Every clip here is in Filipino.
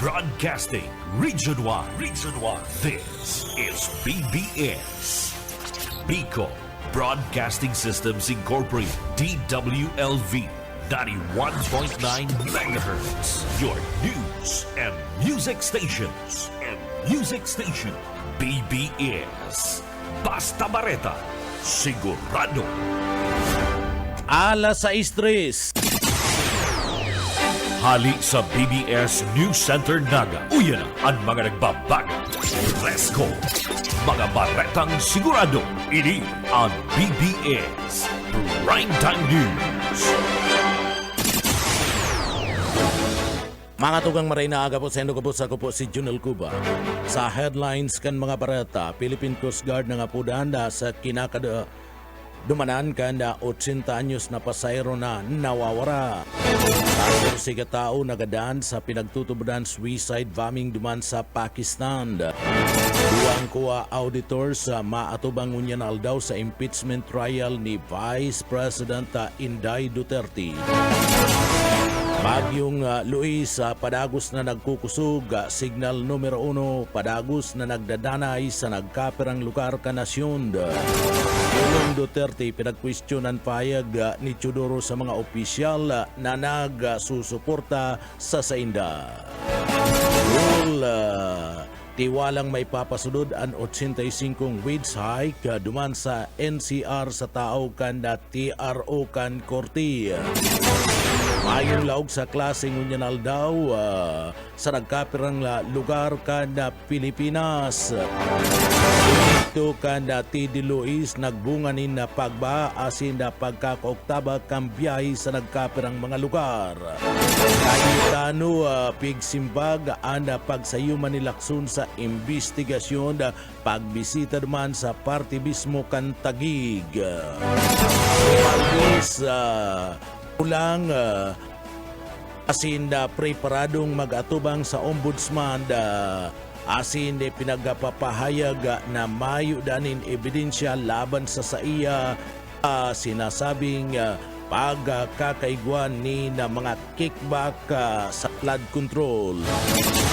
Broadcasting Region 1. Region 1. This is BBS. Bicol Broadcasting Systems Incorporated. DWLV. 91.9 megahertz. Your news and music stations. BBS. Basta Bareta. Sigurado. Alas 6:03. Hali sa BBS News Center Naga. Uyan ang mga nagbabaga. Let's go! Mga baretang sigurado. Ini ang BBS Primetime News. Mga tugang maray na aga po sa ako po si Junel Cuba. Sa headlines kan mga bareta, Philippine Coast Guard nga po danda sa dumanan kan na 80 anyos na pasayro na nawawara. Tapos si katao nagadaan sa pinagtutubudan suicide bombing duman sa Pakistan. Duwang kuwa auditors sa maatubang unyanal daw sa impeachment trial ni Vice President Inday Duterte. Bagyong Luis padagos na nagkukusog, signal numero 1 padagos na nagdadanay sa nagkaperang lugar ka nasyon. Pulong Duterte pinagkwestiyonan payag ni Teodoro sa mga opisyal na nagsusuporta sa sainda. Tiwalang may papasunod ang 85 wage hike duman sa NCR sa tao kan na TRO kan Korte. Mayong laog sa klaseng unyanal daw sa nagkapirang lugar kan na Pilipinas. Ito kan na T.D. Luis nagbunganin na pagbaasin na pagkakaoktaba kang biyahe sa nagkapirang mga lugar. Kayutano pigsimbag ang pagsayuman nilakson sa investigasyon pagbisita naman sa party mismo kan Tagig. Ulang asin preparadong mag-atubang sa ombudsman asin pinagpapahayag na mayo danin ebidensya laban sa saiya sinasabing pagkakaigwan ni na mga kickback sa flood control.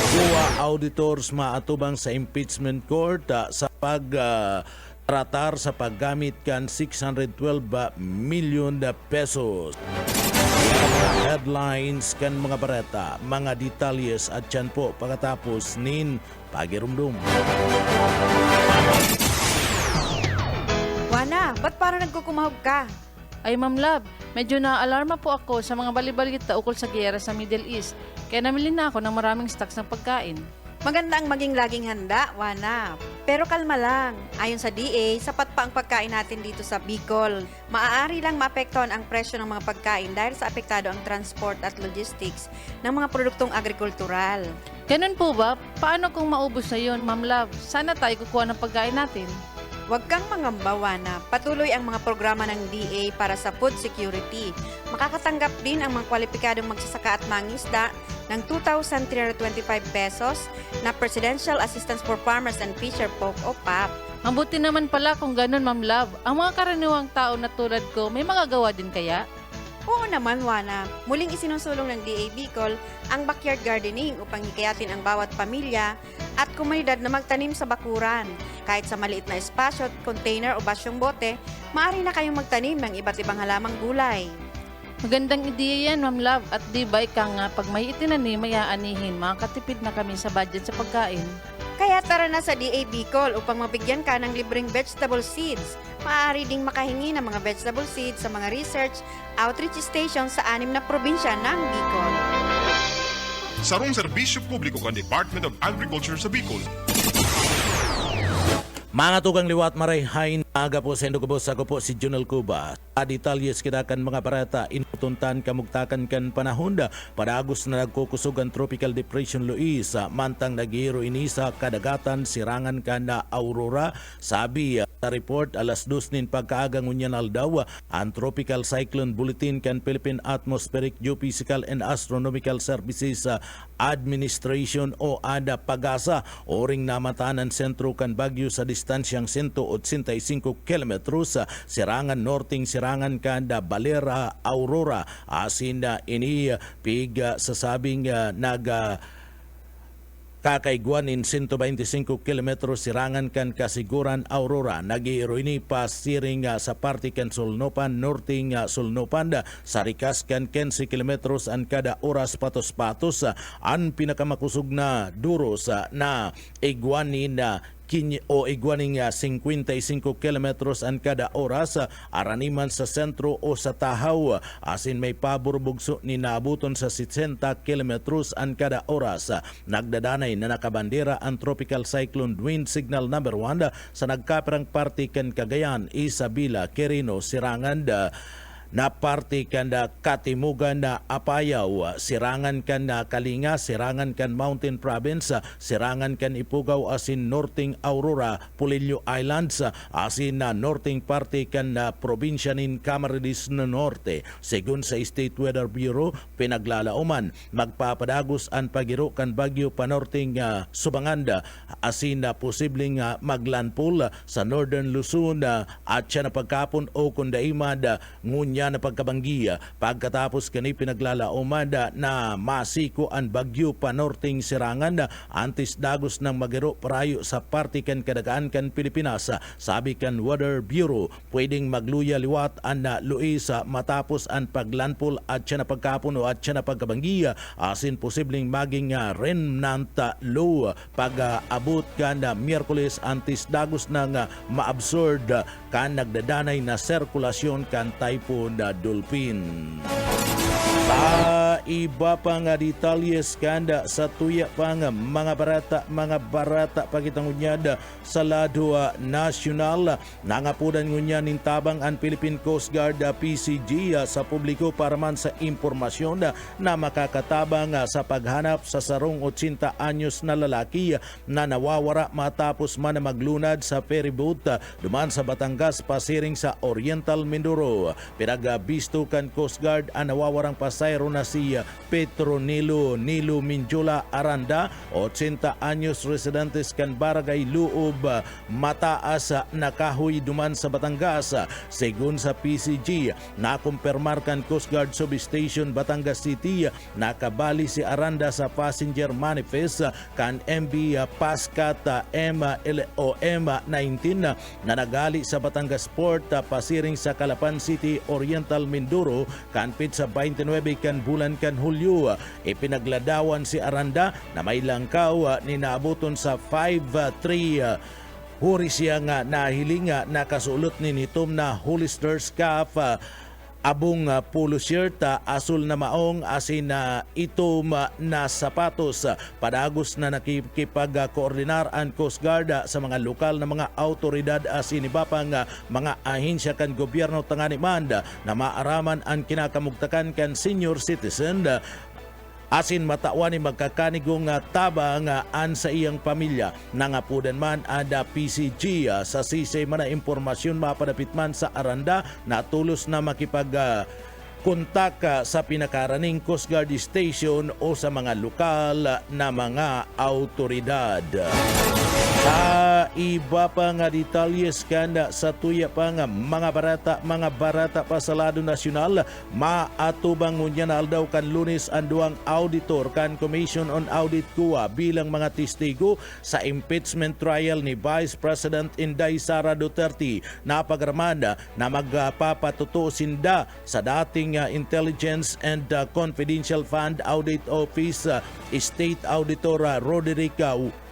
Kuha auditors maatubang sa impeachment court sa tratar sa paggamit kan 612 million pesos. Mga headlines kan mga bareta, mga detalyes at yan po pagkatapos nin pagirumdum. Wana, ba't parang nagkukumahog ka? Ay Ma'am Love, medyo na-alarma po ako sa mga balibalita ukol sa giyera sa Middle East. Kaya namili na ako ng maraming stocks ng pagkain. Maganda ang maging laging handa, Wana. Pero kalma lang. Ayon sa DA, sapat pa ang pagkain natin dito sa Bicol. Maaari lang maapektuhan ang presyo ng mga pagkain dahil sa apektado ang transport at logistics ng mga produktong agrikultural. Ganun po ba? Paano kung maubos na yun, Ma'am Love? Sana tayo kukuha ng pagkain natin. Huwag kang mangamba, Wana. Patuloy ang mga programa ng DA para sa food security. Makakatanggap din ang mga kwalipikadong magsasaka at mangisda ng 2,325 pesos na Presidential Assistance for Farmers and Fisher Folk o PAP. Mabuti naman pala kung ganun, Ma'am Love. Ang mga karaniwang tao na tulad ko, may magagawa din kaya? Oo naman, Wana. Muling isinusulong ng DA Bicol ang backyard gardening upang hikayatin ang bawat pamilya at komunidad na magtanim sa bakuran. Kahit sa maliit na espasyo, container o basyong bote, maaari na kayong magtanim ng iba't ibang halamang gulay. Magandang ideya yan, Ma'am Love. At di ba ika nga, pag may itinanim, may aanihin, makakatipid na kami sa budget sa pagkain. Kaya tara na sa DA Bicol upang mabigyan ka ng libreng vegetable seeds. Maaari ding makahingi ng mga vegetable seeds sa mga research outreach stations sa 6 na probinsya ng Bicol. Sarong serbisyo publiko kan Department of Agriculture sa Bicol. Mga tugang liwat maray hain aga po sa Indogobos ako po si Junel Cuba. Sa detalyes kidakan mga barata inutuntan kamugtakan kan panahon padagos na nagkukusog ang Tropical Depression Luis mantang naghihiro ini sa kadagatan sirangan kan na Aurora. Sabi sa report alas 2 nin pagkaagang unyanal daw ang Tropical Cyclone Bulletin kan Philippine Atmospheric Geophysical and Astronomical Services Administration o ADA Pagasa oring namatanan sentro kan Baguio sa distansyang 185 kilometros sa sirangan norting sirangan kanda Balera Aurora asin na ini pig sasabing Kakaiguanin 125 kilometros sirangan kan kasiguran Aurora. Nag-iiroini pa siring sa party kan Sulnopan, norte nga Sulnopan. Sarikas kan 15 kilometros an kada oras patos-patos. Ang pinakamakusog na duros na iguanin na iguaning 55 kilometros an kada oras araniman sa sentro o sa Tahaw. Asin may paburbugso ni naabuton sa 60 kilometros an kada oras. Nagdadanay na nakabandera ang tropical cyclone wind signal number 1 sa nagkapirang parte kan Cagayan, Isabela, Quirino, Sirangan, na parte kan Katimugan na Apayao, sirangan kan Kalinga, sirangan kan Mountain Province, sirangan kan Ipugaw asin Northing Aurora, Pulillo Islands, asin na northing parte kan probinsya nin Camarines Norte. Segun sa State Weather Bureau, pinaglalauman magpapadagos ang pagiro kan bagyo panorting Subanganda asin na posibleng maglandfall sa Northern Luzon at siya na pagkapon o kundaimad ngunya na pagkabanggiya pagkatapos kani pinaglalauman na masiko ang bagyo panorting sirangan antes dagos ng magiro parayo sa parte kan kadagaan kan Pilipinas. Sabi kan Weather Bureau, pwedeng magluya liwat ang luis matapos ang paglandfall at siya na pagkapon o at siya na pagkabanggiya asin posibleng maging remnant low pag-abot kan Miyerkules antes dagos ng maabsorb kan nagdadanay na sirkulasyon kan typhoon na Dolphin. Sa iba pa nga detalyes kanda sa tuya pa nga mga barata pagitang unyad sa lado nasyonal nangapudan ngunyan nintabang ang Philippine Coast Guard PCG sa publiko para man sa impormasyon na makakatabang sa paghanap sa sarong 80 anyos na lalaki na nawawara matapos man na maglunad sa ferryboat duman sa Batangas pasiring sa Oriental Mindoro. Pinagabisto kan Coast Guard ang nawawarang pasayro na si Petronilo Minjola Aranda, 80 anyos, residentes kan Barangay Luob, Mataas na Kahoy duman sa Batangas. Segun sa PCG, nakumpirmar kan Coast Guard Substation Batangas City nakabali si Aranda sa passenger manifest kan MB Pascat MLOM 19 na nagali sa Batangas Port pasiring sa Calapan City, Oriental Mindoro kanpit sa 29 kan bulan kan Hulyo. Ipinagladawan si Aranda na may langkaw ni naabuton sa 5'3". Huri siya nga nahilinga nakasulot ni nitom na Hollister's Cup abong polo shirt, asul na maong asin na itom na sapatos. Padagos na nakikipag-koordinar ang Coast Guard sa mga lokal na mga autoridad asin ibapang mga ahensya kan gobyerno tanganiman na maaraman ang kinakamugtakan kan senior citizen asin matawan ni magkakanigong tabang an sa iyang pamilya. Nangapudan man ada PCG sa sisay man na impormasyon mapadapit man sa Aranda na tulos na makipag kontak sa pinakaraning Coast Guard Station o sa mga lokal na mga autoridad. Sa iba pa nga detalyes kanda sa tuya pa nga mga barata pa sa lado nasyonal, maatubang ngunya na aldaw kan Lunes ang duang auditor kan Commission on Audit COA bilang mga testigo sa impeachment trial ni Vice President Inday Sara Duterte na pagramanda na magpapatutusinda sa dating Intelligence and Confidential Fund Audit Office State Auditor Roderick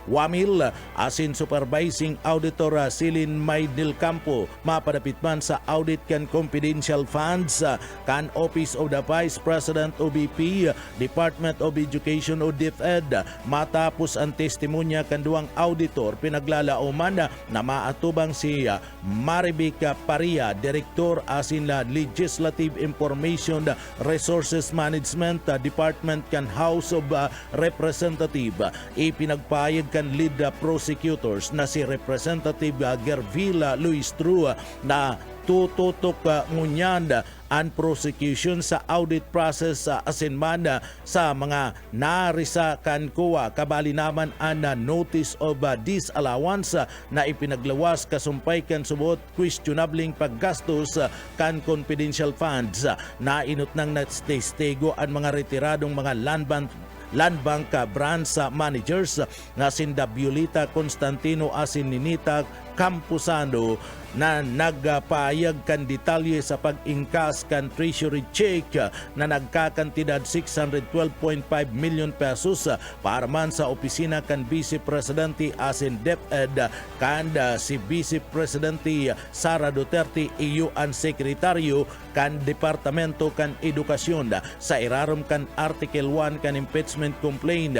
Wamil asin Supervising Auditor Silin May del Campo mapadapit man sa audit kan confidential funds kan Office of the Vice President OBP, Department of Education o DepEd. Matapos ang testimonya kan duang auditor, pinaglalauman na maatubang si Marivic Paria, Director asin la Legislative Information Resources Management Department kan House of Representative. Ipinagpayag kan lead prosecutors na si Representative Gervila Luis Trua na tututok ngunyan ang prosecution sa audit process asin man sa mga narisa kan kuwa kabali naman ang notice of disallowance na ipinaglawas kasumpay kan subot questionabling paggastos kan confidential funds na inut nang natestigo ang mga retiradong mga land bank Land Bank branch managers na sinda Violeta Constantino asin Ninita Campusano na nagpahayag kan detalye sa pag-ingkas kan treasury check na nagkakantidad 612.5 million pesos para man sa opisina kan Vice Presidente asin DepEd kan si Vice Presidente Sara Duterte iyo ang sekretaryo kan Departamento kan Edukasyon sa irarom kan Article 1 kan impeachment complaint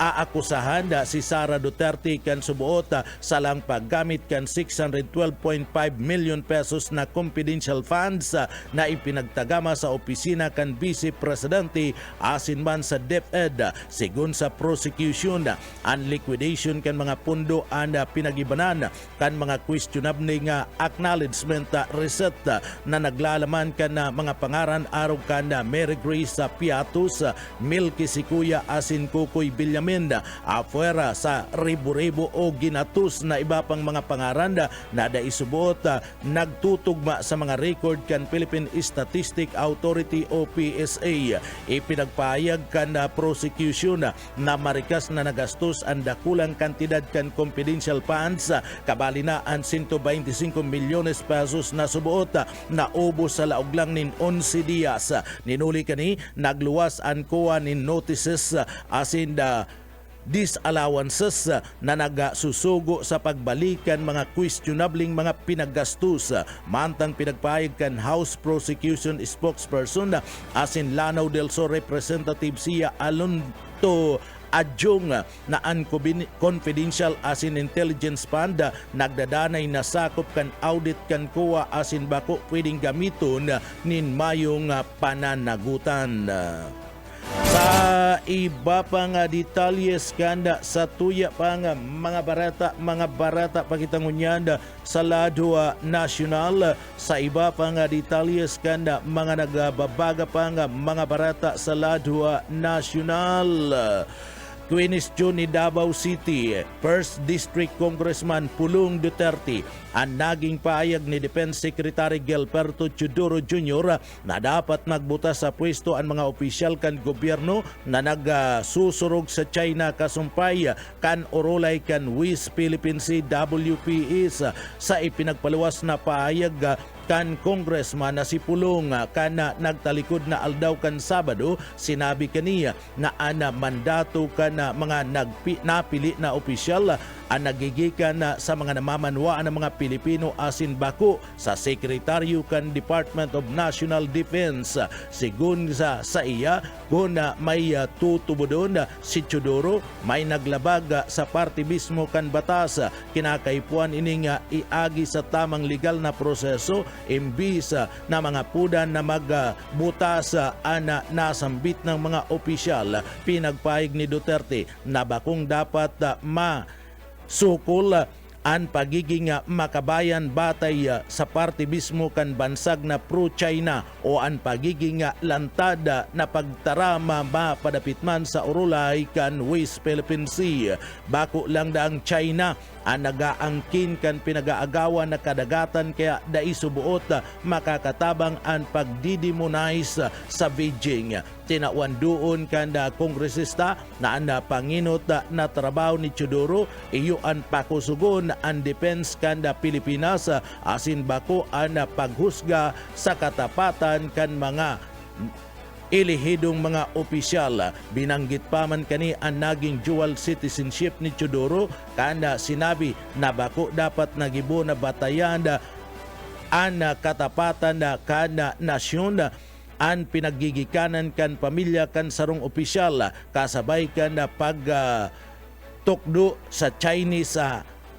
aakusahan si Sara Duterte kan subuot sa lang paggamit kan 612.5 million pesos na confidential funds na ipinagtagama sa opisina kan Vice Presidente asin man sa DepEd. Sigun sa prosecution, ang liquidation kan mga pundo ang pinagibanan kan mga questionable nga acknowledgement reset na naglalaman kan mga pangaran araw kan Mary Grace Piatos, Milky Sikuya asin Kukoy Villamin afuera sa ribo-ribo o ginatus na iba pang mga pangaran na daisubuot nagtutugma sa mga record kan Philippine Statistic Authority o PSA. Ipinagpahayag kan prosecution na marikas na nagastos ang dakulang kantidad kan confidential funds kabali na ang 125 milyones pesos na subuot na ubos sa laog lang nin 11 dias. Ninuli kani nagluwas ang kuha nin notices asin disallowances na nagasusugo sa pagbalikan mga questionabling mga pinaggastos. Mantang pinagpahayag kan House Prosecution Spokesperson asin Lanao del Sur Representative Sia Alonto Adjong na confidential asin intelligence fund nagdadanay na sakop kan audit kan kuha asin bako pwedeng gamiton nin mayong pananagutan. Sa iba pang detalyes kanda sa tuya pang mga barata pakitangunyanda sa lado nasyonal. Sa iba pang detalyes kanda mga nagbabaga pang mga barata sa lado nasyonal. Queens June ni Davao City, 1st District Congressman Pulong Duterte ang naging pahayag ni Defense Secretary Gilberto Teodoro Jr. na dapat magbutas sa pwesto ang mga opisyal kan gobyerno na nagsusurog sa China kasumpay kan orolay kan West Philippine Sea WPS. Sa ipinagpaluwas na pahayag kan Congressman na si Pulong kana nagtalikod na aldaw kan Sabado, sinabi kaniya na ana mandato kan mga napili na opisyal ang nagigikan sa mga namamanwaan ng mga Pilipino asin bako sa sekretaryo kan Department of National Defense. Sigun sa iya, kung may tutubodon si Teodoro, may naglabag sa parte mismo kan batas. Kinakaipuan ining iagi sa tamang legal na proseso imbis na mga pudan na magbutas ana nasambit ng mga opisyal. Pinagpahig ni Duterte na bakong dapat sukol ang pagiging makabayan batay sa parte mismo kan bansag na pro-China o ang pagiging lantad na pagtarama mapadapitman sa orulay kan West Philippine Sea. Bako lang daang China ang nagaangkin kan pinagaagawan na kadagatan kaya daisubuot makakatabang ang pagdidemonize sa Beijing. Tinawan doon kan kongresista na ang panginot na trabaho ni Teodoro iyo ang pakusugon ang defense kan Pilipinas asin bako ang paghusga sa katapatan kan mga ilihidong mga opisyal. Binanggit pa man kani ang naging dual citizenship ni Teodoro kanda sinabi na bako dapat nagibo na batayan ang katapatan na kana nasyon ang pinaggigikanan kan pamilya kan sarong opisyal kasabay kan pag tukdo sa Chinese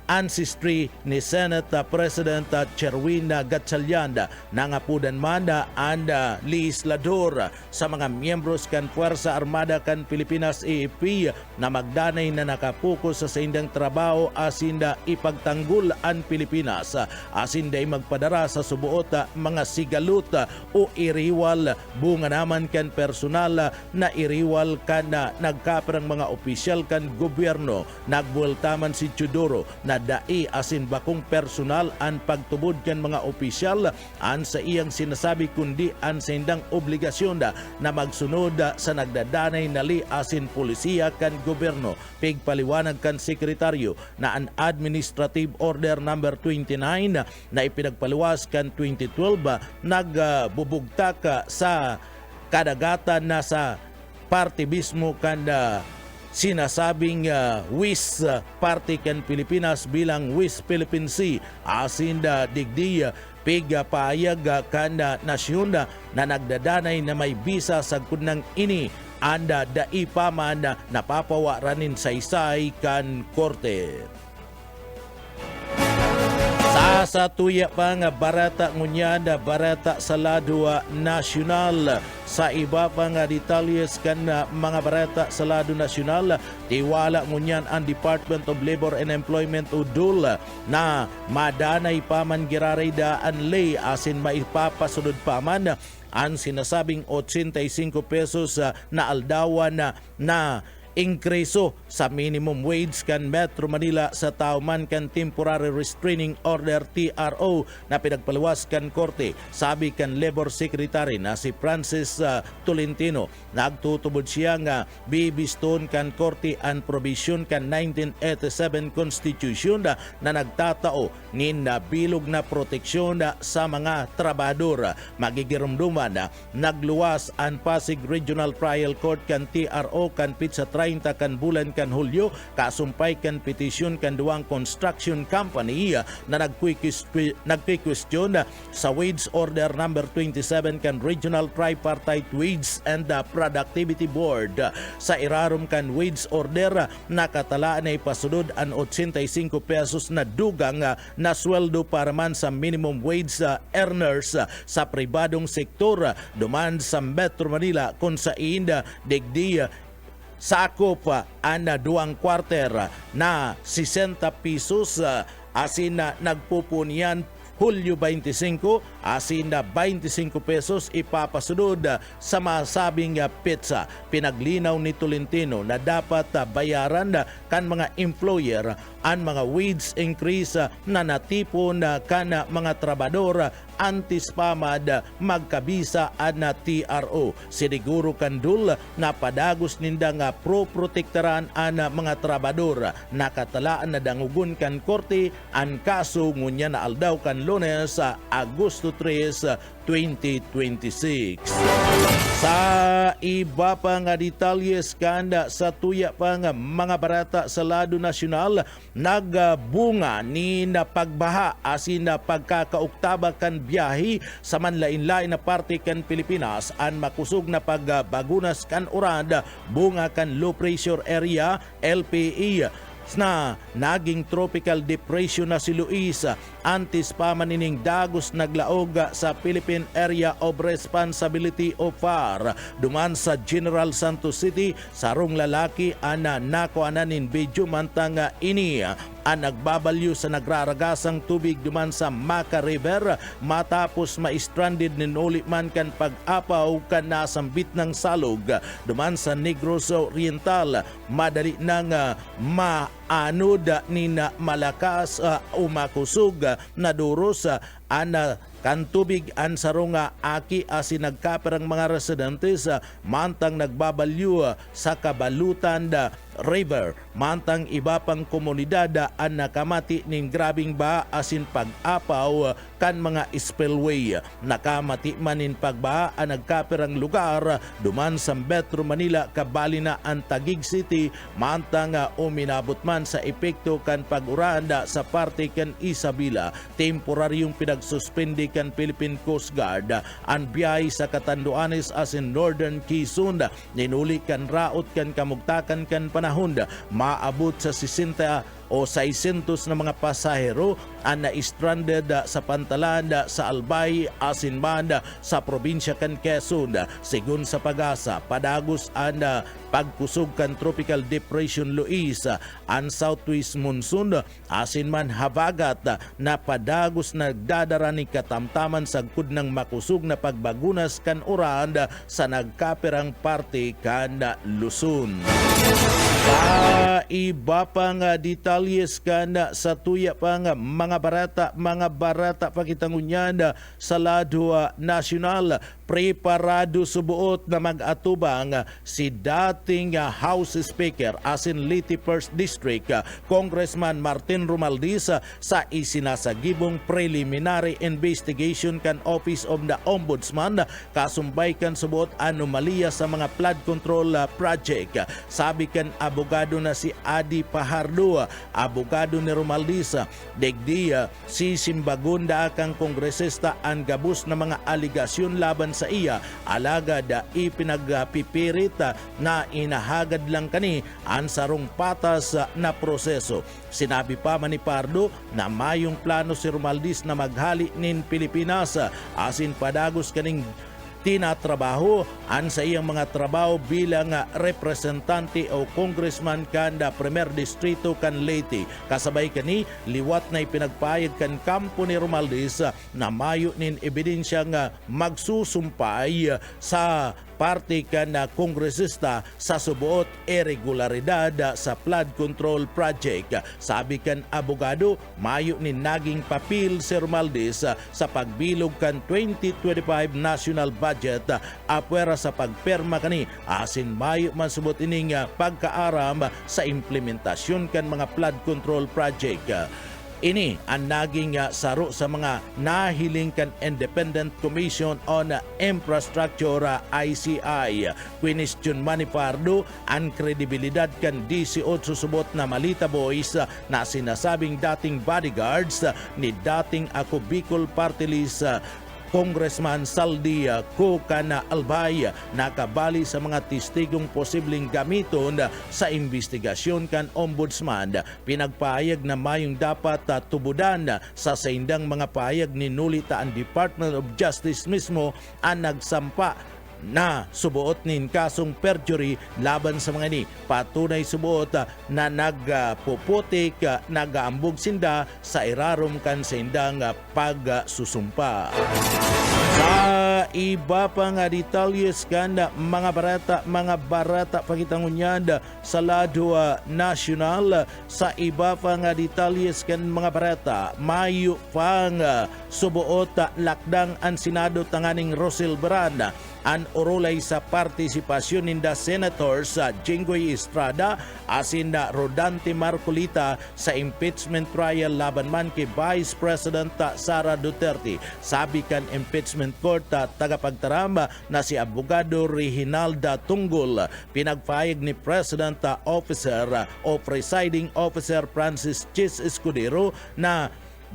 ancestry ni Senate President Sherwin Gatchalian. Nangapudan man ang legislador sa mga miyembros kan Puwersa Armada kan Pilipinas AFP na magdanay na nakapokus sa indang trabaho asinda ipagtanggol ang Pilipinas asinda magpadara sa subuot mga sigalot o iriwal bunga naman kan personal na iriwal kan nagkaperang mga opisyal kan gobyerno. Nagbueltaman si Teodoro na na dai asin bakong personal an pagtubod kan mga opisyal an sa iyang sinasabi kundi an sa hindang obligasyon na magsunod sa nagdadanay nali asin polisiya kan gobyerno. Pigpaliwanag kan sekretaryo na an Administrative Order number 29 na ipinagpaliwas kan 2012 nagbubugtak sa kadagatan na sa parte mismo kan sinasabing WIS Party kan Pilipinas bilang WIS Philippine Sea asin digdi pigpahayag kan nasyon na nagdadanay na may bisa sa kunang ini anda daipaman na napapawaranin sa isay kan korte. Sa tuya pa nga barata ngunya na barata sa Ladua Nasyonal. Sa iba pa nga detalyes kan mga barata sa Lado Nasyonal, tiwala ngunyan ang Department of Labor and Employment UDOL na madanay pa man girarayda ang lay asin maipapasunod pa man ang sinasabing 85 pesos na aldawan na inkreso sa minimum wage kan Metro Manila sa tauman kan Temporary Restraining Order TRO na pinagpaluwas kan korte. Sabi kan Labor Secretary na si Francis Tolentino, nagtutubod siya nga bibiston kan korte ang provision kan 1987 Constitution na nagtatao nin na bilog na proteksyon sa mga trabador. Magigirumduman na nagluwas ang Pasig Regional Trial Court kan TRO kan pitsa 30 kan bulan kan Hulyo kasumpay kan petisyon kan duwang construction company na nagquiquestion sa wage order number 27 kan Regional Tripartite Wage and Productivity Board. Sa irarom kan wage order nakatalaan na ipasunod ang 85 pesos na dugang na sweldo para man sa minimum wage earners sa pribadong sektor duman sa Metro Manila kung sa inda digdi sakop ang duwang quarter na 60 pesos asin na nagpupunian Hulyo 25 asin na 25 pesos ipapasunod sa masabing pizza. Pinaglinaw ni Tolentino na dapat bayaran kan mga employer ang mga wage increase na natipon kan mga trabador antis pamad magkabisa na TRO. Siniguro kandul na padagos ninda nga pro-protektaran ang mga trabador. Nakatalaan na dangugon kan korte ang kaso ngunya na aldaw kan Lunes, Agosto 3, 2026. Sa iba pa nga detalyes kanda sa tuya pa nga mga barata sa Lado Nasyonal, nagbunga ni na pagbaha asin na pagkakauktaba kan biyahe sa manlain-lain na parte kan Pilipinas ang makusog na pagbagunas kan Urad, bunga kan low pressure area LPE na naging tropical depression na si Luis antis pa manining dagos naglaog sa Philippine Area of Responsibility o FAR duman sa General Santos City sarong lalaki ana nakuananin video mantang ini ang nagbabalyo sa nagraragasang tubig duman sa Maca River matapos ma-stranded ninuli man kan pag-apaw kan nasambit ng salog duman sa Negros Oriental madali nang maanod ni na malakas umakusog na duros ana kan tubig an sarunga aki asin nagkaperang mga residentes mantang nagbabalyo sa Kabalutan River mantang iba pang komunidad ang nakamati ning grabing ba asin pag-apaw kan mga spillway. Nakamati manin pagbaha ang nagkaperang lugar duman sa Metro Manila kabali na ang Taguig City mantang uminabot man sa epekto kan pag-uranda sa parte kan Isabela. Temporaryong pinagsuspindi kan Philippine Coast Guard ang biyahe sa Catanduanes asin Northern Quezon ninuli kan raot kan kamugtakan kan panahon maabot sa 60 o 600 na mga pasahero ang na-stranded sa pantalan sa Albay, Asinman sa probinsya kan Quezon. Sigun sa Pag-asa, padagos ang pagkusog kan Tropical Depression Luis ang southwest monsoon Asinman habagat na padagos nagdadara ni katamtaman sagkud ng makusog na pagbagunas kan uran sa nagkaperang parte kan Luzon. Sa iba pang detalye detalyes kana sa tuya pa nga mga barata pakitangunyana sa lado nasyonal. Preparado subuot na mag-atubang si dating House Speaker asin Leyte First District Congressman Martin Romualdez sa isinasagibong preliminary investigation kan Office of the Ombudsman kasumbay kan subuot anomalya sa mga flood control project. Sabi kan abogado na si Adi Pajardo, abogado ni Romualdez, degdi si Simbagunda kang kongresista ang gabus na mga aligasyon laban sa iya alaga da ipinagpipirit na inahagad lang kani ang sarong patas na proseso. Sinabi pa man ni Pardo na mayong plano si Romualdez na maghali nin Pilipinas asin padagos kaning tinatrabaho an sa iyang mga trabaho bilang representante o congressman kanda Premier Distrito kan Leyte. Kasabay kani liwat na ipinagpayag kan kampo ni Romualdez na mayo nin ebidensya nga magsusumpay sa parte kan na kongresista sa subuot irregularidad sa flood control project. Sabi kan abogado, mayo ni naging papel si Romualdez sa pagbilog kan 2025 national budget apwera sa pagperma kani asin mayo man subot ining pagkaaram sa implementasyon kan mga flood control project. Ini ang naging saro sa mga nahiling kan Independent Commission on Infrastructure ICI. Question man ni Pardo ang kredibilidad kan 18 subot na Malita Boys na sinasabing dating bodyguards ni dating Ako Bicol Party List Congressman Saldi Kokana Albay nakabali sa mga testigong posibleng gamiton sa investigasyon kan Ombudsman. Pinagpahayag na mayong dapat tubudan sa saindang mga pahayag ni nulita ang Department of Justice mismo ang nagsampa na subuot nin kasong perjury laban sa mga ni. Patunay subuot na nagpuputik, nagaambog sinda sa irarom kan sa indang pagsusumpa. Sa iba pa nga detalyes kan mga barata pakitangunyad sa lado nasyonal. Sa iba pa nga detalyes kan mga barata mayo pang subuot lakdang ang Senado tanganing Rosel Brand an orulay sa partisipasyon ninda Senators Jinggoy Estrada asin na Rodante Marcolita sa impeachment trial laban man kay Vice President Sara Duterte. Sabi kan impeachment court tagapagtarama na si abogado Reginalda Tunggol, pinagpahayag ni President Officer o Presiding Officer Francis Chis Escudero na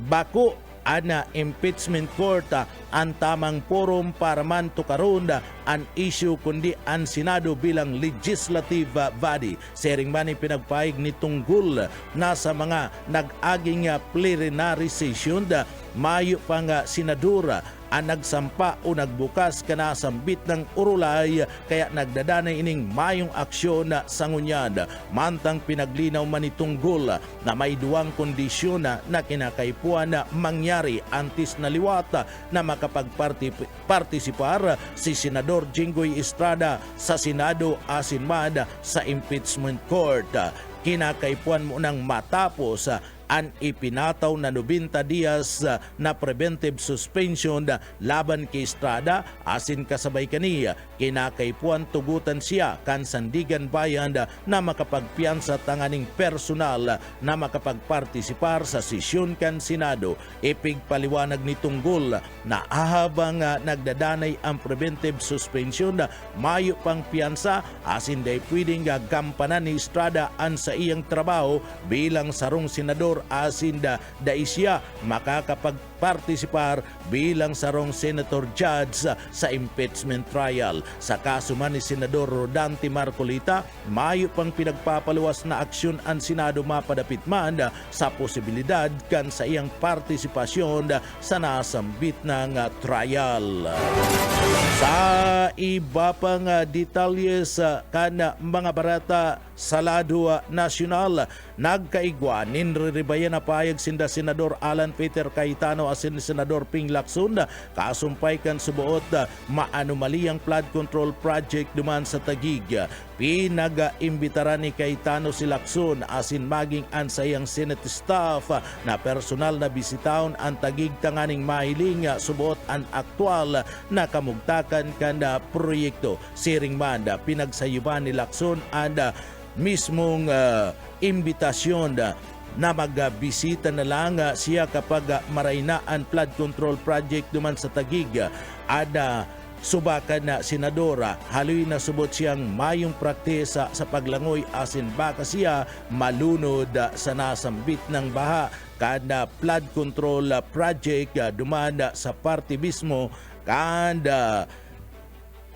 bako ana impeachment court ang tamang forum para man tukaron ang issue kundi ang Senado bilang legislative body. Sering man pinagpahayag ni Tunggol na sa mga nag-aging plenary session mayo pa nga senadora ang nagsampa o nagbukas kana sambit ng urulay kaya nagdadanay ining mayong aksyon sa ngunyad. Mantang pinaglinaw man ni Tunggol na may duwang kondisyon na kinakaipuan na mangyari antes na liwat na makapagpartisipar si Senador Jinggoy Estrada sa Senado asin man sa impeachment court. Kinakaipuan mo nang matapos ang ipinataw na 90 dias na preventive suspension laban kay Estrada asin kasabay kaniya kinakaipuan tugutan siya kan Sandigan Bayan na makapagpiyansa tanganing personal na makapagpartisipar sa sesyon kan Senado. Ipig paliwanag ni Tunggol na ahabang nagdadanay ang preventive suspension mayo pang piyansa asin day pwedeng gampanan ni Estrada ang sa iyang trabaho bilang sarong senador asin da isya makakapagpartisipar bilang sarong senator judge sa impeachment trial. Sa kaso man ni Senador Rodante Marcolita, mayo pang pinagpapaluwas na aksyon ang Senado mapadapit man sa posibilidad kan sa iyang partisipasyon sa nasambit ng trial. Sa iba pang detalles kan mga barata sa lado nasyonal, nagkaigwa ninriribayan na payag sinda Senador Alan Peter Cayetano asin ni Senador Ping Lacson kasumpay kan subuot maanumaliyang flood control project duman sa Taguig. Pinag-imbitaran ni Cayetano si Lacson asin maging ansayang Senate staff na personal na bisitaon ang Taguig tanganing mahiling subuot ang aktual na kamugtakan kanda proyekto. Siring man pinagsayuban ni Lacson ang mismong imbitasyon na magbisita na lang siya kapag marayna ang flood control project duman sa Taguig. Ada subakan na senadora, haloy na subot siyang mayong praktisa sa paglangoy asin baka siya malunod sa nasambit ng baha kada flood control project duman sa party mismo kada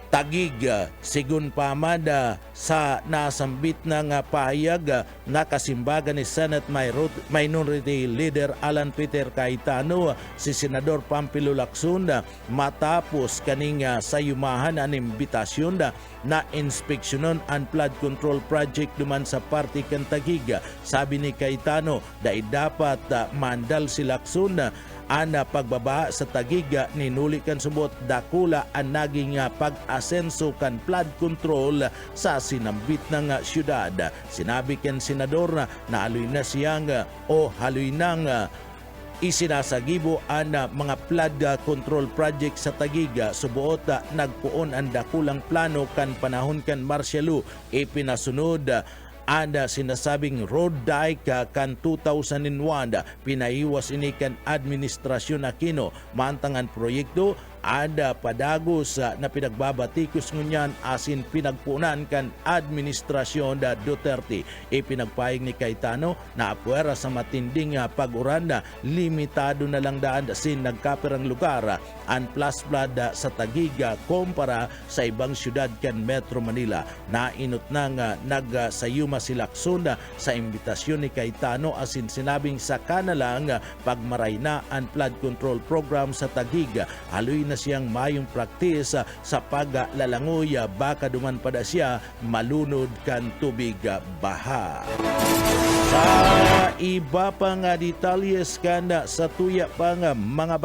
Taguig. Sigun pamada sa nasambit ng pahayag na kasimbagan ni Senate Minority Leader Alan Peter Cayetano si Senador Pampilo Lacson matapos kaning sayumahan ang imbitasyon na inspeksyonon ang flood control project duman sa party kan Taguig. Sabi ni Cayetano dahil dapat mandal si Lacson ana pagbaba sa Taguig ninuli kan subot dakula ang naging pag-asenso kan flood control sa sinambit ng syudad. Sinabi kan senador na haloy na siyang haloy nang isinasagibo ang mga flood control project sa Taguig. Subuot nagpuon ang dakulang plano kan panahon kan martial law ipinasunod ada sinasabing road dike kan 2001 pinaiwas ini kan administrasyon Aquino mantangan proyekto ada padagos na pinagbabatikos ngunyan asin pinagpunan kan administrasyon Duterte. Ipinagpahing ni Cayetano na apuera sa matinding pag-uran limitado na lang daan sin nagkapirang lugar ang plus flood sa Taguig kumpara sa ibang syudad kan Metro Manila. Nainot nang nagsayuma si Lacson sa imbitasyon ni Cayetano asin sinabing saka na lang pagmaray na ang flood control program sa Taguig. Haloy na siyang mayong praktis sa paglalangoy baka duman pada siya malunod kan tubig baha. Sa iba pang detalyes kanda sa tuya pang mga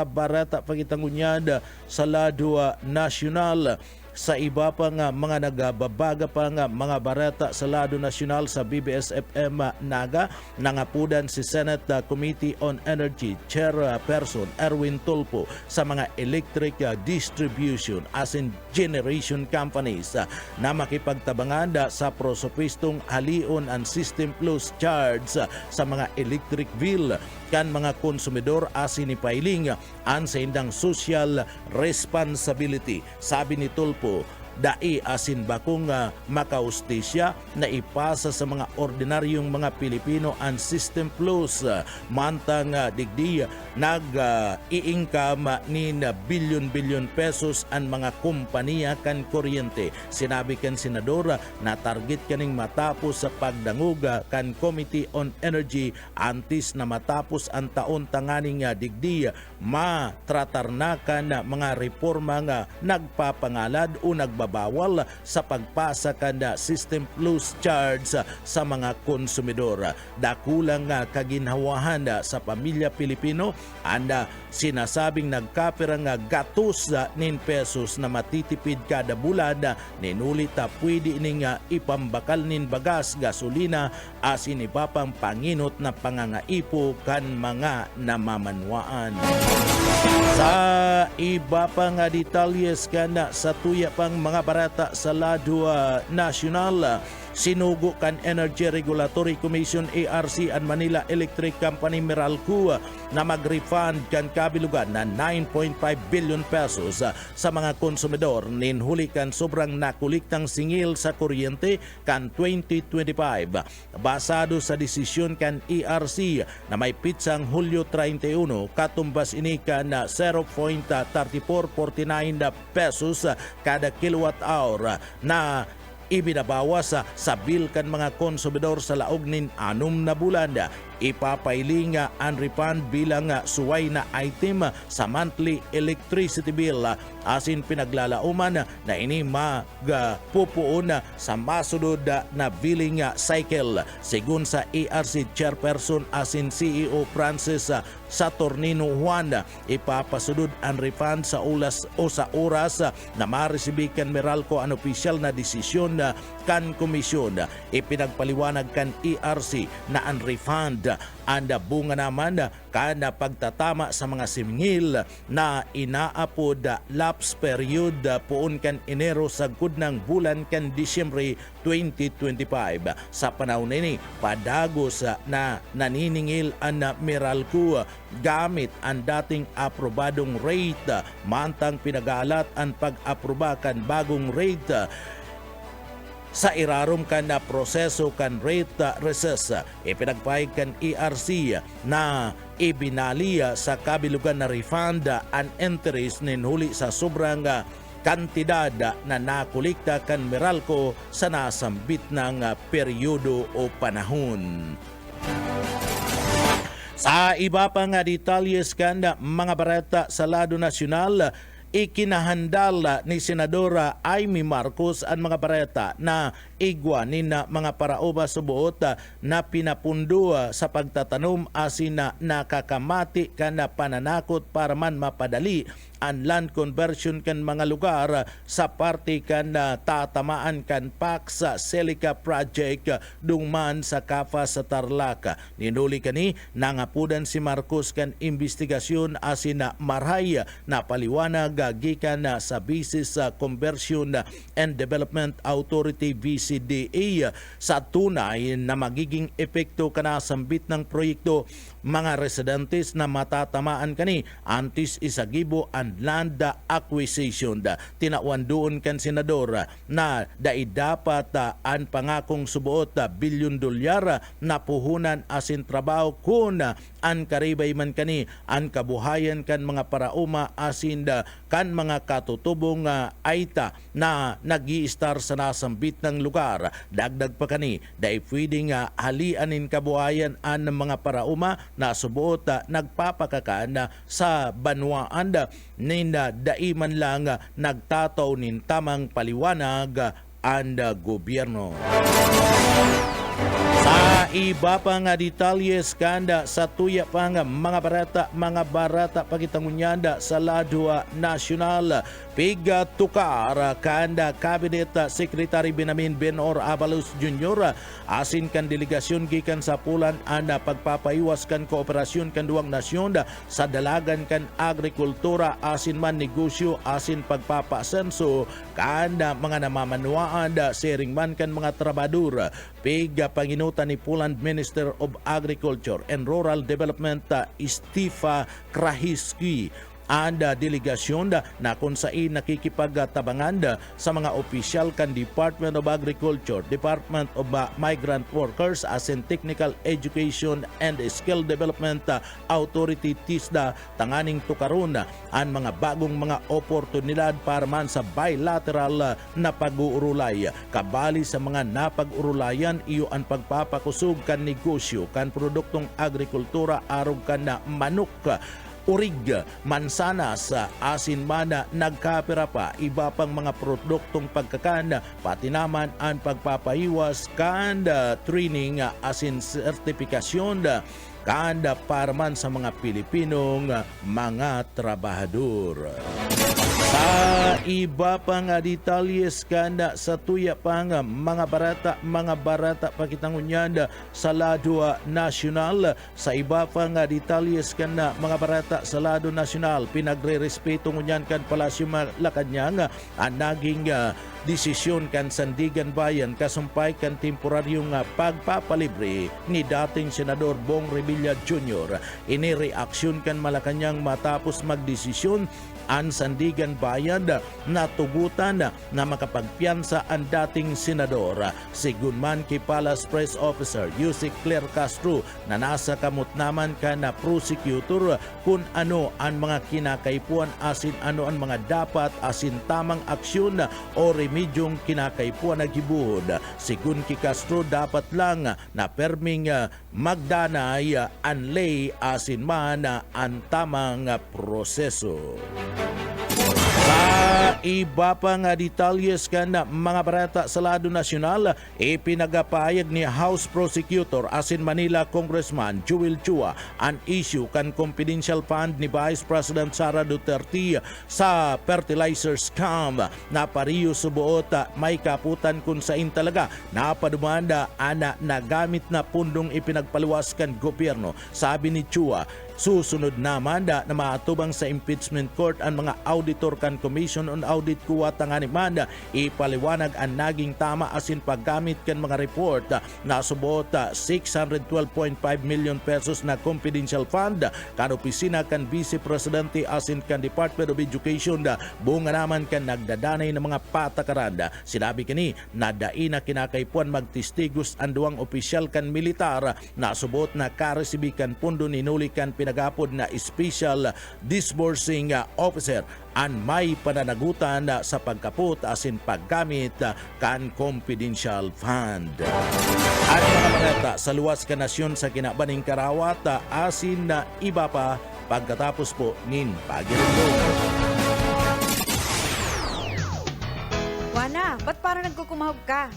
barata pagitangunyad sa lado nasyonal. Sa iba pang mga nagababaga pang mga barata sa lado nasyonal sa BBS-FM Naga, nangapudan si Senate Committee on Energy Chairperson Erwin Tulfo sa mga electric distribution as in generation companies na makipagtabangan sa prosopistong halion ang system plus charge sa mga electric bill kan mga konsumidor asin ni pailing ang sa indang social responsibility. Sabi ni Tulfo, dai asin bakong makaustisya na ipasa sa mga ordinaryong mga Pilipino ang System Plus mantang digdi nag-i-income ni bilyon-bilyon pesos ang mga kompanya kan kuryente. Sinabi kan senadora na target kaning matapos sa pagdanguga kan Committee on Energy antis na matapos ang taon tanganing digdi matratar na kan mga reforma nga nagpapangalad o nagbabawal sa pagpasa kanda System Plus charge sa mga konsumidor. Dakulang kaginhawahan sa pamilya Pilipino anda sinasabing nagkapirang gatos nin pesos na matitipid kada bulan ninulit pwede ning ipambakal nin bagas, gasolina asin iba pang panginot na pangangaipo kan mga namamanwaan. Sa iba pang detalyes kana sa tuya pang mga barata sa lado nasyonal, sinugo kan Energy Regulatory Commission ARC ang Manila Electric Company Meralco na mag-refund kan kabilugan na 9.5 billion pesos sa mga konsumidor ninhuli kan sobrang nakuliktang singil sa kuryente kan 2025. Basado sa desisyon kan ERC na may pitsang Hulyo 31 katumbas ini kan 0.3449 pesos kada kilowatt hour na ibinabawas sa bill kan mga konsumidor sa laog nin 6 na bulan. ipapailing ang refund bilang suway na item sa monthly electricity bill asin pinaglalauman na ini magpupuon sa masunod na billing cycle. Sigun sa ERC Chairperson asin CEO Francis Saturnino Juan, ipapasudod ang refund sa oras na maresibi kan Meralco ang opisyal na desisyon kan komisyon. Ipinagpaliwanag kan ERC na ang refund ang bunga naman kan pagtatama sa mga simingil na inaapod lapse period poon kan Enero sagud ng bulan kan Disyembre 2025. Sa panahon ini, padagos na naniningil ang Meralco gamit ang dating aprobadong rate, mantang pinag-aalat ang pag-aproba kan bagong rate sa irarom kan na proseso kan rate recess. Ipinagpahig kan ERC na ibinaliya sa kabilugan na refund ang interest ninhuli sa sobrang kantidad na nakulikta kan Meralco sa nasambit ng peryodo o panahon. Sa iba pa nga detalyes kan mga bareta sa lado nasyonal, ikinahandal ni Senadora Amy Marcos ang mga bareta na igwanin na mga paraoba sa buot na pinapundo sa pagtatanom asin na nakakamati kan na pananakot para man mapadali ang land conversion kan mga lugar sa parte kan tatamaan kan PAC sa Celica Project dungman sa Kafa sa Tarlac. Ninuli kani nangapudan si Marcos kan investigasyon asin na marhay na paliwanag gikan sa Business Conversion and Development Authority BCDA sa tunay na magiging epekto kana sambit ng proyekto mga residentes na matatamaan kani antes isagibo ang land acquisition. Tinawan doon kan senador na dapat ang pangakong subuot bilyon dolyar na puhunan asin trabaho kung ang karibay man kani ang kabuhayan kan mga parauma asin kan mga katutubong aita na nag-i-star sa nasambit ng lugar. Dagdag pa kani dahil pwedeng halianin kabuhayan ang mga parauma na subuot nagpapakakaan sa banwaan na daiman lang nagtataw nin tamang paliwanag ang gobyerno. Sa iba pa nga detalyes kanda sa tuya pa nga mga barata pagitangunyanda sa lado nasyonal, pigatukar kanda Cabinet Secretary Benjamin Benor Abalos Jr. asin kan delegasyon gikan sa pulan anda pagpapaiwas kan kooperasyon kan duwang nasyon sa dalagan kan agrikultura asin man negosyo asin pagpapasenso kanda mga namamanuaan sharing man kan mga trabador. Piga panginutan ni Poland Minister of Agriculture and Rural Development Stifa Krahiski ang delegasyon na kung saan nakikipagtabangan sa mga opisyal kan Department of Agriculture, Department of Migrant Workers as in Technical Education and Skill Development Authority TISDA tanganing tukaron ang mga bagong mga oportunidad para man sa bilateral na pag-uurulay. Kabali sa mga napag-urulayan iyo ang pagpapakusog kan negosyo kan produktong agrikultura arog kan na manok, urig, mansanas, asin mana, nagkapira pa, iba pang mga produktong pagkakan, pati naman ang pagpapaiwas kanda training asin sertifikasyon kanda para man sa mga Pilipinong mga trabahador. Sa iba pang detalyes kanda sa tuya pang mga barata pakitangunyanda sa lado nasyonal. Sa iba pang detalyes kanda mga barata sa lado nasyonal, pinagre-respeto ngunyan kan Palasyo Malacañang ang naging desisyon kan Sandigan Bayan kasumpay kan temporaryong pagpapalibre ni dating Senador Bong Revilla Jr. Ini reaksyon kan Malacañang matapos magdesisyon ang Sandigan bayad na tugutan na makapagpiyansa ang dating senador. Sigun man kay Palace Press Officer Yusik Claire Castro na nasa kamot naman ka na prosecutor kung ano ang mga kinakaipuan asin ano ang mga dapat asin tamang aksyon o remedyong kinakaipuan na gibuhod. Sigun kay Castro dapat lang na perming magdanay ang lay asin man ang tamang proseso. Sa iba pa nga detalyes kan mga barata sa lado nasyonal, ipinagapayag ni House Prosecutor asin Manila Congressman Joel Chua ang issue kan confidential fund ni Vice President Sara Duterte sa fertilizer scam na pariyo subuot may kaputan kung sain talaga napadumanda ana nagamit na pundong ipinagpaluwaskan gobyerno. Sabi ni Chua, susunod naman na maatubang sa impeachment court ang mga auditor kan Commission on Audit kuwa tangani man ipaliwanag ang naging tama asin paggamit kan mga report na subot 612.5 million pesos na confidential fund kan opisina kan Vice Presidente asin kan Department of Education bunga naman kan nagdadanay ng mga patakaran. Sinabi kini na dain na kinakaipuan magtistigos ang duwang opisyal kan militar na subot na karesibi kan pundo ninuli kan pinagapod na special disbursing officer ang may pananagutan sa pagkaput asin paggamit kan confidential fund. At mga barata sa luwas ka nasyon sa kinabaning Karawat asin na iba pa pagkatapos po nin pagirilo. Wana, ba't parang nagkukumahog ka?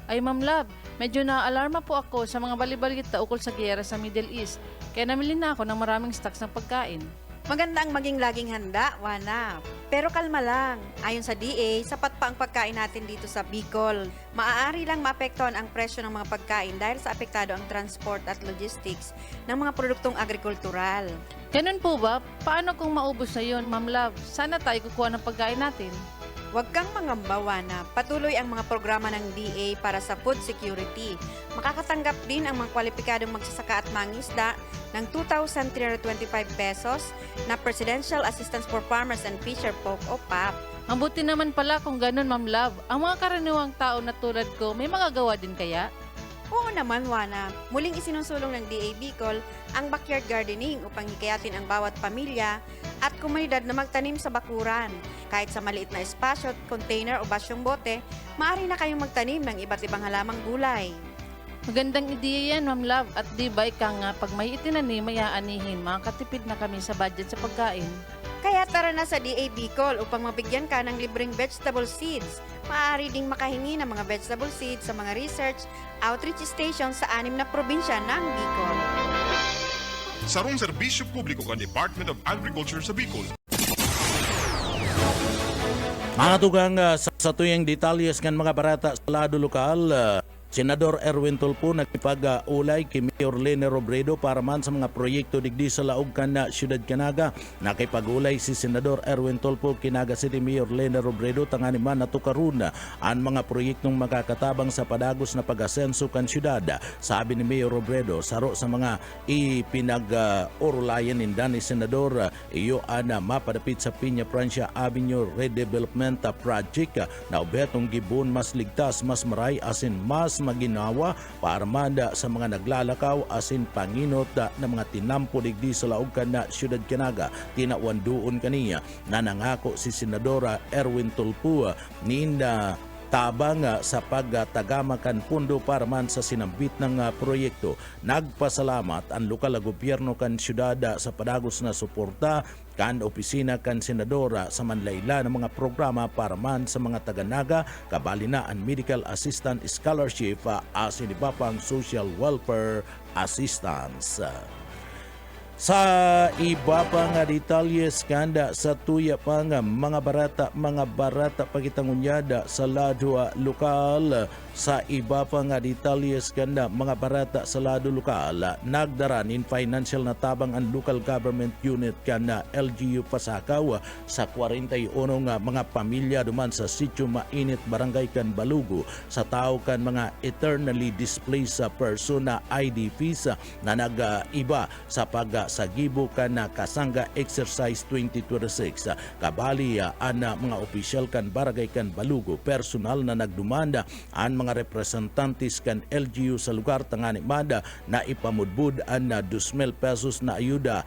Ay Ma'am Love, medyo na-alarma po ako sa mga balibalita ukol sa giyera sa Middle East. Kaya namili na ako ng maraming stocks ng pagkain. Maganda ang maging laging handa, Wana. Pero kalma lang. Ayon sa DA, sapat pa ang pagkain natin dito sa Bicol. Maaari lang maapektuhan ang presyo ng mga pagkain dahil sa apektado ang transport at logistics ng mga produktong agrikultural. Ganun po ba? Paano kung maubos na yun, Ma'am Love? Sana tayo kukuha ng pagkain natin. Huwag kang mangamba, Wana. Patuloy ang mga programa ng DA para sa food security. Makakatanggap din ang mga kwalipikadong magsasaka at mangisda ng 2,325 pesos na Presidential Assistance for Farmers and Fisher Folk o PAP. Mabuti naman pala kung ganun, Ma'am Love. Ang mga karaniwang tao na tulad ko, may magagawa din kaya? Oo naman, Wana. Muling isinusulong ng DA Bicol ang backyard gardening upang hikayatin ang bawat pamilya at komunidad na magtanim sa bakuran. Kahit sa maliit na espasyo, container o basyong bote, maaari na kayong magtanim ng iba't ibang halamang gulay. Magandang ideya yan, Ma'am Love. At di ba ika nga, pag may itinanim, may aanihin, makakatipid na kami sa budget sa pagkain. Kaya tara na sa DA Bicol upang mabigyan ka ng libreng vegetable seeds. Maaari ding makahingi ng mga vegetable seeds sa mga research outreach stations sa 6 na probinsya ng Bicol. Sarong serbisyo publiko kan Department of Agriculture sa Bicol. Mga tugang sa tuyang detalyes kan mga barata sa lado lokal, Senador Erwin Tulfo nakipag-ulay kay Mayor Lene Robredo para man sa mga proyekto digdi sa laog kan na Siyudad Canaga. Nakipag-ulay si Senador Erwin Tulfo kinaga City Mayor Lene Robredo tangani man natukaron ang mga proyektong makakatabang sa padagos na pag-asenso kan siyudad. Sabi ni Mayor Robredo, saro sa mga ipinag-urulayan ninda ni Senador iyo ana mapadapit sa Piña Francia Avenue Redevelopment Project na obetong gibon mas ligtas, mas maray asin mas maginawa para manda sa mga naglalakaw asin panginot na mga tinampo digdi sa laog kan na Siyudad Canaga. Tinawanduon kaniya na nangako si Senadora Erwin Tulfo ninda tabang sa pagtagamakan pundo para man sa sinambit ng proyekto. Nagpasalamat ang lokal na gobyerno kan siyudad sa padagos na suporta kan opisina kan senadora sa manlayla ng mga programa para man sa mga taga-naga kabali na ang medical assistant scholarship asin iba pang social welfare assistance. Sa iba pa nga detalyes kanda sa tuya pa nga mga barata pagitangunyada sa lado lokal, Sa iba pa nga detalyes kanda mga barata sa lado lokal, nagdaran in financial na tabang ang local government unit kanda LGU Pasakaw sa 41 nga mga pamilya duman sa Sitio Mainit, Barangay Canbalugo sa tao kan mga eternally displaced person na IDPs na nag-iba sa pagsagibo kan na Kasanga Exercise 2026. Kabali ang mga opisyal kan Barangay Canbalugo, personal na nagdumanda ang mga representantes kan LGU sa lugar tangani mada na ipamudbud ang 2,000 pesos na ayuda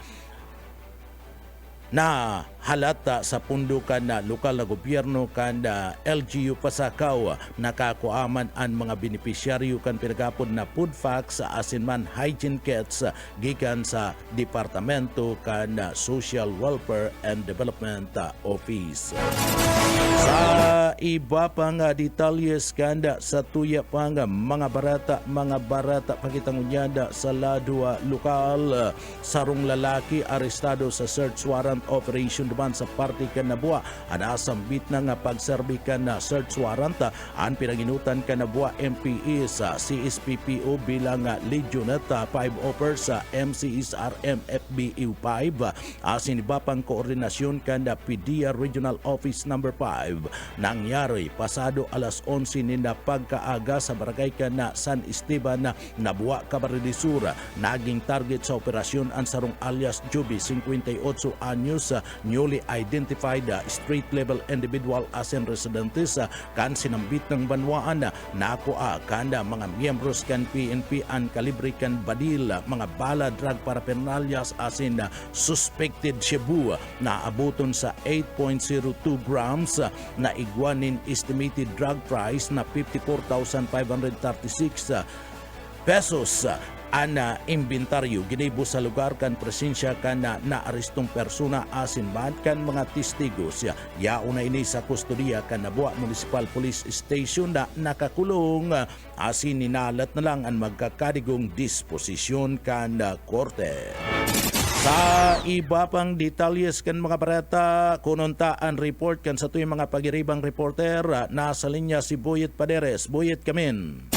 na halata sa pundukan na lokal na gobyerno kan LGU Pasakaw. Nakakuaman ang mga benepisyaryo kan pinagapod na food packs asin man hygiene kits gikan sa Departamento kan Social Welfare and Development Office. Sa iba pang detalyes kanda sa tuya pang mga barata pagitangunyada sa ladwa lokal, sarong lalaki arestado sa search warrant operation duman sa parte kan Nabua. Anasambit na nga pagserbikan na search warrant ang pinaginutan kan Nabua MPE sa CSPPO bilang Legionette 5 offers sa MCSRM FBU 5 asin iba pang koordinasyon kan PDEA Regional Office number 5. Nangyari pasado alas 11 nina pagkaaga sa barangay kan na San Esteban na Nabua, Camarines Sur. Naging target sa operasyon ang sarong alias Juby, 58 anyos, newly identified street level individual asin residentes kan sinambit ng banwaan na nakuha kanda mga miyembros kan PNP ang kalibre kan badil, mga bala, drug paraphernalias asin suspected shabu na abuton sa 8.02 grams na iguanin estimated drug price na 54,536 pesos. Ana inventaryo ginibo sa lugar kan presensya kan na arestong persona asin man kan mga testigos. Yauna ini sa kustodiya kan Nabua Municipal Police Station na nakakulong asin ninalat na lang ang magkakadigong disposisyon kan korte. Sa iba pang detalyes kan mga barata, kununtaan report kan sa tuyong mga pagiribang reporter, nasa linya si Boyet Paderes. Boyet Kamin.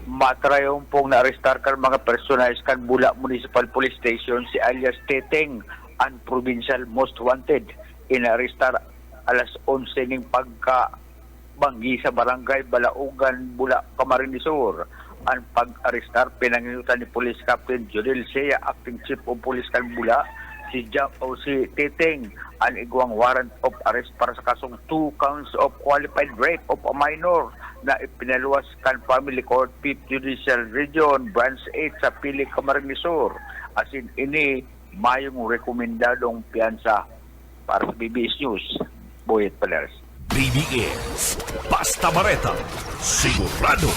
Matrayon pong na-arrestar kan mga personalis kan Bula Municipal Police Station si alias Teteng, ang provincial most wanted. Ina-arrestar alas 11 ng pagkabanggi sa barangay Balaugan, Bula, Camarines Sur. Ang pag-arrestar pinanginutan ni Police Captain Jodel Sea, Acting Chief of Police kan Bula, si Teteng ang igwang warrant of arrest para sa kasong 2 counts of qualified rape of a minor na ipinaluwas kan Family Court 5th Judicial Region Branch 8 sa Pili, Camarines Sur. Asin ini mayong rekomendadong piyansa para sa BBS News. Boyet Paderes. BBS Basta Bareta Sigurado.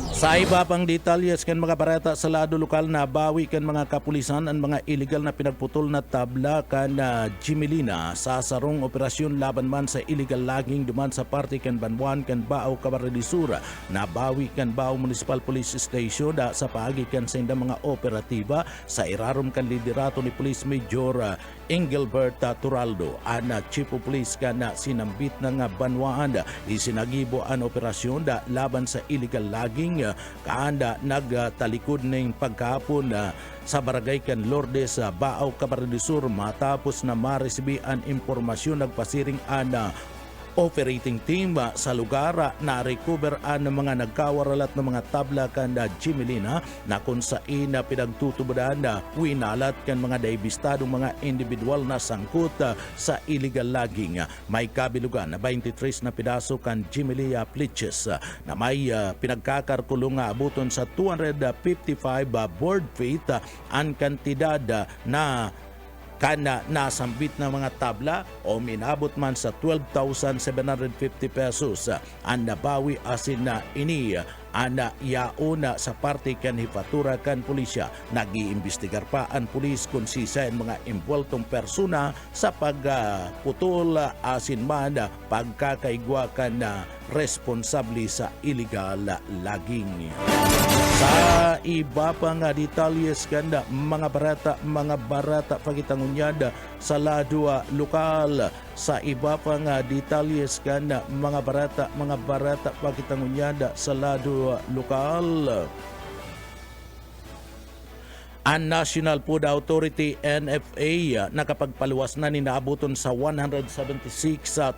Sa iba pang detalyes kan mga barata sa lado lokal, na bawi kan mga kapulisan ang mga illegal na pinagputol na tabla kan Jimelina sa sarong operasyon laban man sa illegal logging duman sa parte kan Banbuan kan Bao, Camarines Sur. Nabawi kan Bao Municipal Police Station sa paagi kan sa mga operatiba sa irarom kan liderato ni Police Major Engelbert Turaldo. Ang Chief of Police kan sinambit ng Banwaan isinagibo ang operasyon laban sa illegal logging kaanda nagtalikod ng pagkahapon sa barangay kan Lourdes sa Bao, Camarines Sur matapos na maresibi ang impormasyon nagpasiring ang operating team sa lugar na recover ang mga nagkawaralat ng mga tabla kan Jimelina na kung saan na pinagtutubadan na winalat kan mga daibistadong mga individual na sangkot sa illegal logging. May kabilugan na 23 na pidaso kan Jimelia Plitches na may pinagkakarkulong abuton sa 255 board feet ang kantidad na kana nasambit na mga tabla o minabot man sa 12,750 pesos. Ang nabawi asin na ini ana yauna sa parte kan hipatura kan pulisya. Nag-iimbestigar pa ang pulis kung sisa ang mga imbueltong persona sa pagputol asin man pagkakaigwa kan responsable sa illegal logging. Sa iba pang detalyes kan mga barata pagitangunyad sa lado lokal, sa iba pang detalyes kan mga barata pakitangunyada sa lado lokal. Ang National Food Authority NFA nakapagpaluwas na ninaabuton sa 176,000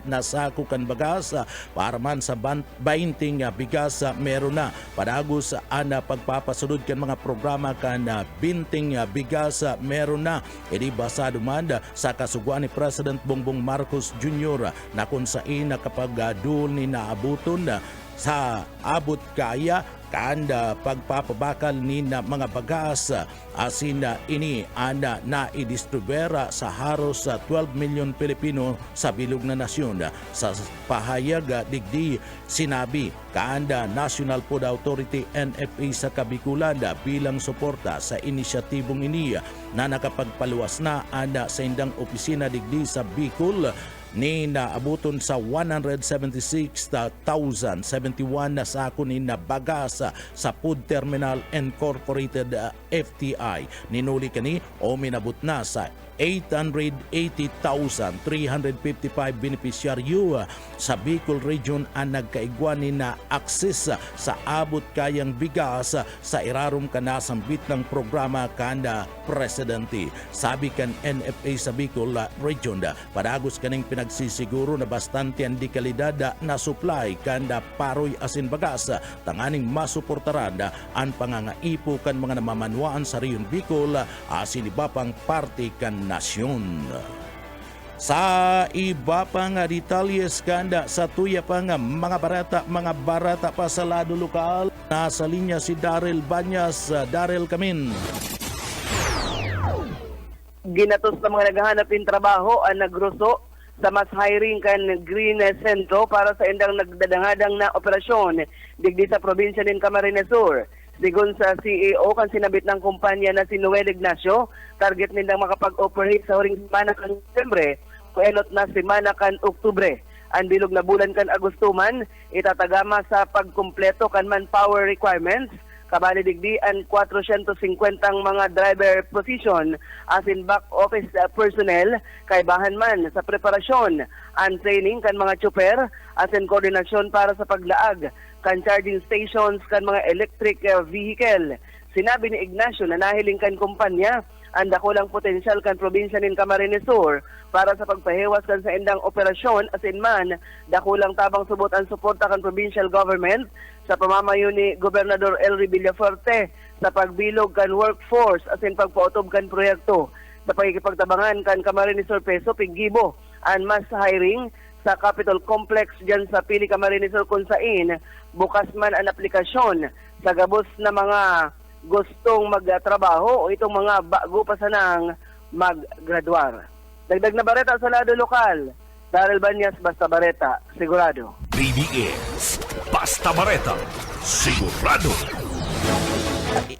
na sako kan bagas para man sa 20 bigas meron na padagos ang pagpapasunod kan mga programa kan 20 bigas meron na edi basado man sa kasuguan ni President Bongbong Marcos Jr. na kung saan nakapagdul ni naabuton sa abot kaya kanda pagpapabakal ni na mga bagas asin ini ana na idistribera sa haros sa 12 milyon Pilipino sa bilog na nasyon. Sa pahayag digdi sinabi kanda National Food Authority NFA sa Kabikulan bilang suporta sa inisyatibong ini na nakapagpaluwas na ana sa indang opisina digdi sa Bicol ni naabuton sa 176,071 na sako ni na bagas sa Food Terminal Incorporated FTI. Ninuli kani o minabot na sa 880,355 beneficiaryo sa Bicol Region ang nagkaigwan ni na akses sa abot kayang bigas sa irarom kanasambit ng programa kanda Presidente. Sabi kan NFA sa Bicol Region, padagos kaning pinagsisiguro na bastante ang di kalidad na supply kanda paroy asin bagas tanganing masuportaran ang pangangaipo kan mga namamanwaan sa Riyon Bicol asin iba pang parte kan nasyon. Sa iba pang detalyes kanda sa tuya pang mga barata pa sa lado lokal, nasa linya si Daryl Banyas. Daryl Kamin. Ginatos na mga naghahanap ng trabaho ang nagruso sa mas hiring kan Green Centro para sa indang nagdadangadang na operasyon digdi sa probinsya ng Camarines Sur. Sigun sa CEO kan sinabit ng kumpanya na si Noel Ignacio, target nilang makapag-operate sa huring semana kan Setyembre o enot na semana kan Oktubre. Ang bilog na bulan kan Agostuman, itatagama sa pagkumpleto kan manpower requirements, kabali digdi ang 450 mga driver position as in back office personnel kay bahan man sa preparasyon ang training kan mga tsuper as in koordinasyon para sa paglaag kan charging stations kan mga electric vehicle. Sinabi ni Ignacio na nahiling kan kumpanya ang dakulang potensyal kan probinsya ng Camarines Sur para sa pagpahiwas kan sa indang operasyon as in man dakulang tabang subot ang suporta kan provincial government sa pamamayo ni Gobernador Elry Villafuerte sa pagbilog kan workforce as in pagpautob kan proyekto sa pagkikipagtabangan kan Camarines Sur Peso Piggibo ang mass hiring sa Capitol Complex dyan sa Pili Camarines Sur kung saan bukas man ang aplikasyon sa gabos na mga gustong magtrabaho o itong mga bago pa sanang maggraduar. Dagdag na bareta sa lado lokal, Daryl Banyas, Basta Bareta, Sigurado. BBS Basta Bareta, sigurado.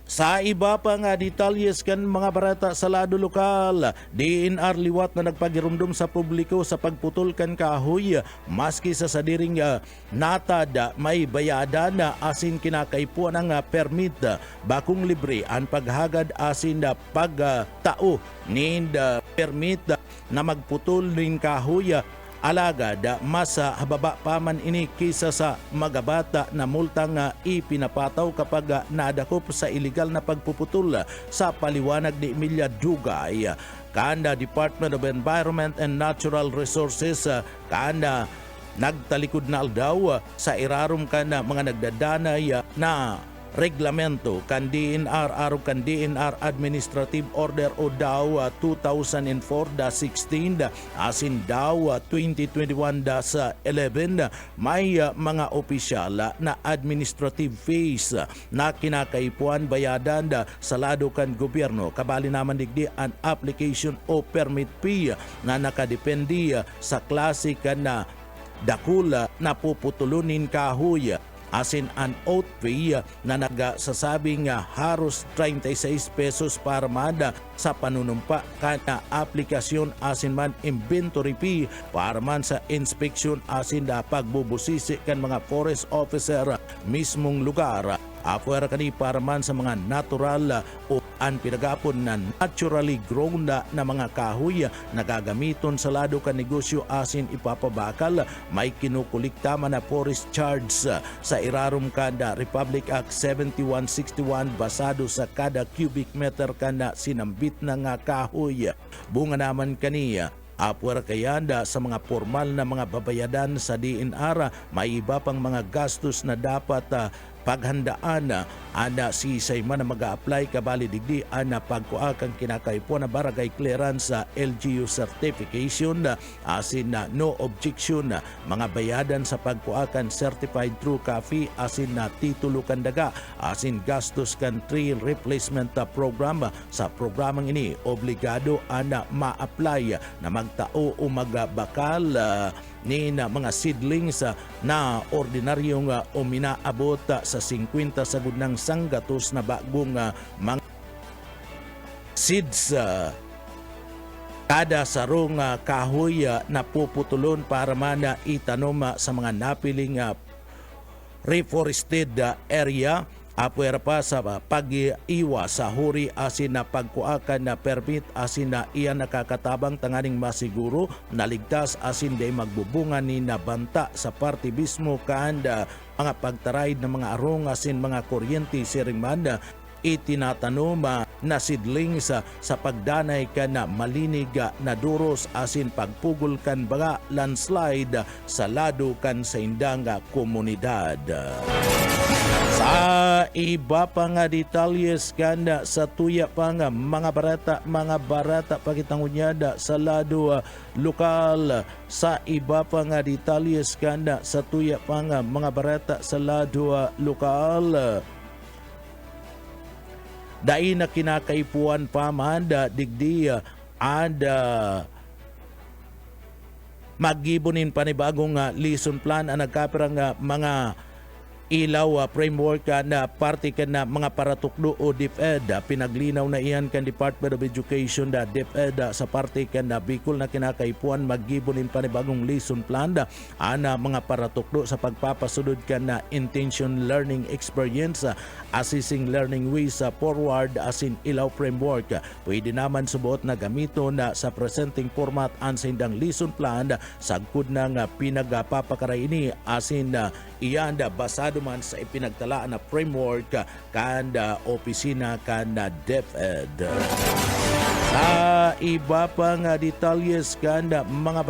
Sa iba pang detalyes kan mga barata sa lado lokal, DNR liwat na nagpagirumdum sa publiko sa pagputol kan kahoy maski sa sadiring natad may bayadan asin kinakaipuan ang permit bakong libre ang paghagad asin pagtao nin permit na magputol nin kahoy alagad mas hababa pa man ini kisa sa magabata na multang ipinapataw kapag nadakop sa illegal na pagpuputol sa paliwanag ni Emilia Dugay. Kanda Department of Environment and Natural Resources kanda nagtalikod na aldaw sa irarom kana mga nagdadanay na reglamento kan DNR arog kan DNR Administrative Order o daw 2004-16 asin daw 2021-11 may mga opisyal na administrative fees na kinakaipuan bayadan sa lado kan gobyerno kabali naman digdi an application o permit fee na nakadepende sa klase kan na dakula na puputulunin kahoy asin an out fee na nagsasabing haros 36 pesos para mada sa panunumpa kana aplikasyon asin man inventory fee para man sa inspection asin da pagbubusisi kan mga forest officer mismong lugar. Apuera kani para man sa mga natural o an pinagapon na naturally grown na mga kahoy na gagamiton sa lado ka negosyo asin ipapabakal. May kinukulikta man na forest charge sa irarum kada Republic Act 7161 basado sa kada cubic meter kana sinambit na nga kahoy. Bunga naman kaniya Apuer kayanda sa mga formal na mga babayadan sa DNR, may iba pang mga gastos na dapat paghandaan. Ana si Sayman na mag-a-apply kabali digdi ana pagkuak ang kinakaipuan na barangay clearance sa LGU certification asin na no objection mga bayadan sa pagkuakan certified true coffee asin na titulo kan daga asin gastos kan tree replacement program. Sa programang ini obligado ana ma-apply na magtao o magbakal ni na mga seedlings na ordinaryong uminaabot sa 50 sagud ng sanggatos na bagong mga seeds kada sarong kahoy na puputulon para man itanom sa mga napiling reforested area. Apuera pa sa pag-iwa sa huri asin na pagkuakan na permit asin na iyan nakakatabang tanganing masiguro naligtas asin day magbubunga ni nabanta sa parte mismo kanda mga pagtaraid ng mga arong asin mga kuryente siringman itinatanong na seedlings sa pagdanay ka na malinig na duros asin pagpugol kan baga landslide sa lado kan sa indang komunidad. Sa iba pa nga detalyes kanda sa tuya pa nga mga barata pakitangunyada sa lado lokal. Sa iba pa nga detalyes kanda sa tuya pa nga mga barata sa lado lokal. Dai na kinakaipuan pa man digdi magibunin panibagong lesson plan ang nagkapirang mga ilaw framework na parte ka na mga paratukdo o DepEd. Pinaglinaw na iyan kan Department of Education da DepEd sa parte ka na Bicol na kinakaipuan magibunin panibagong lesson plan ana mga paratukdo sa pagpapasunod ka na intention learning experience assessing learning ways forward asin ilaw framework. Pwede naman subuot na gamito na sa presenting format ang sindang lesson plan sagkod na nga pinagpapakaray ini asin iyan basado man sa ipinagtalaan na framework kanda opisina kanda DepEd. Sa iba pa nga detalyes kanda mga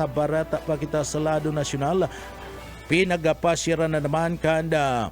barata pa kita sa lado nasyonal pinagpasyera na naman kanda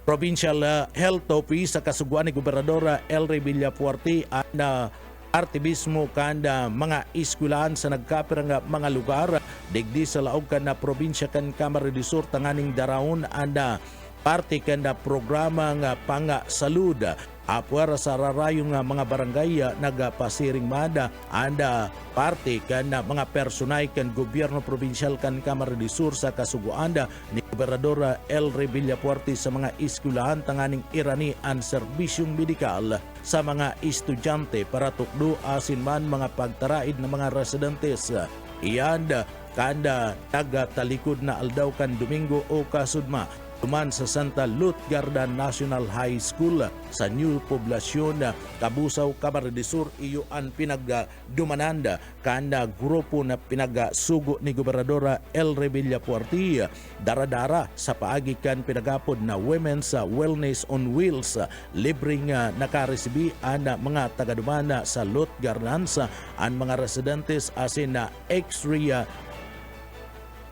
Provincial Health Office sa kasugwan ni Gobernador Elry Villafuerte na artibismo kanda mga eskwelahan sa nagkapirang mga lugar digdi sa laog kan na probinsya kan Camarines Sur tanganing darawon anda parte kanda programa nga pangasalud. Apuara sa rarayong mga barangay nagapasiring mada anda parte kan mga personay kan gobyerno probinsyal kan Camarines Sur sa kasuguanda ni Gobernador Elry Villafuerte sa mga eskwelahan tanganing irani ang serbisyong medikal sa mga estudyante para tukdo asin man mga pagtaraid ng mga residentes. Iyan kanda taga-talikod na aldaw kan Domingo o Kasudma tuman sa Santa Lutgarda National High School sa New Poblacion, Kabusaw, Camarines Sur. Iyo ang pinagdumananda kanda grupo na pinagsugo ni Gobernador Elry Villafuerte daradara sa paagi kan pinagapod na Women's Wellness on Wheels. Libreng nakaresibi ang mga tagadumana sa Lutgardans ang mga residentes asin na X-ray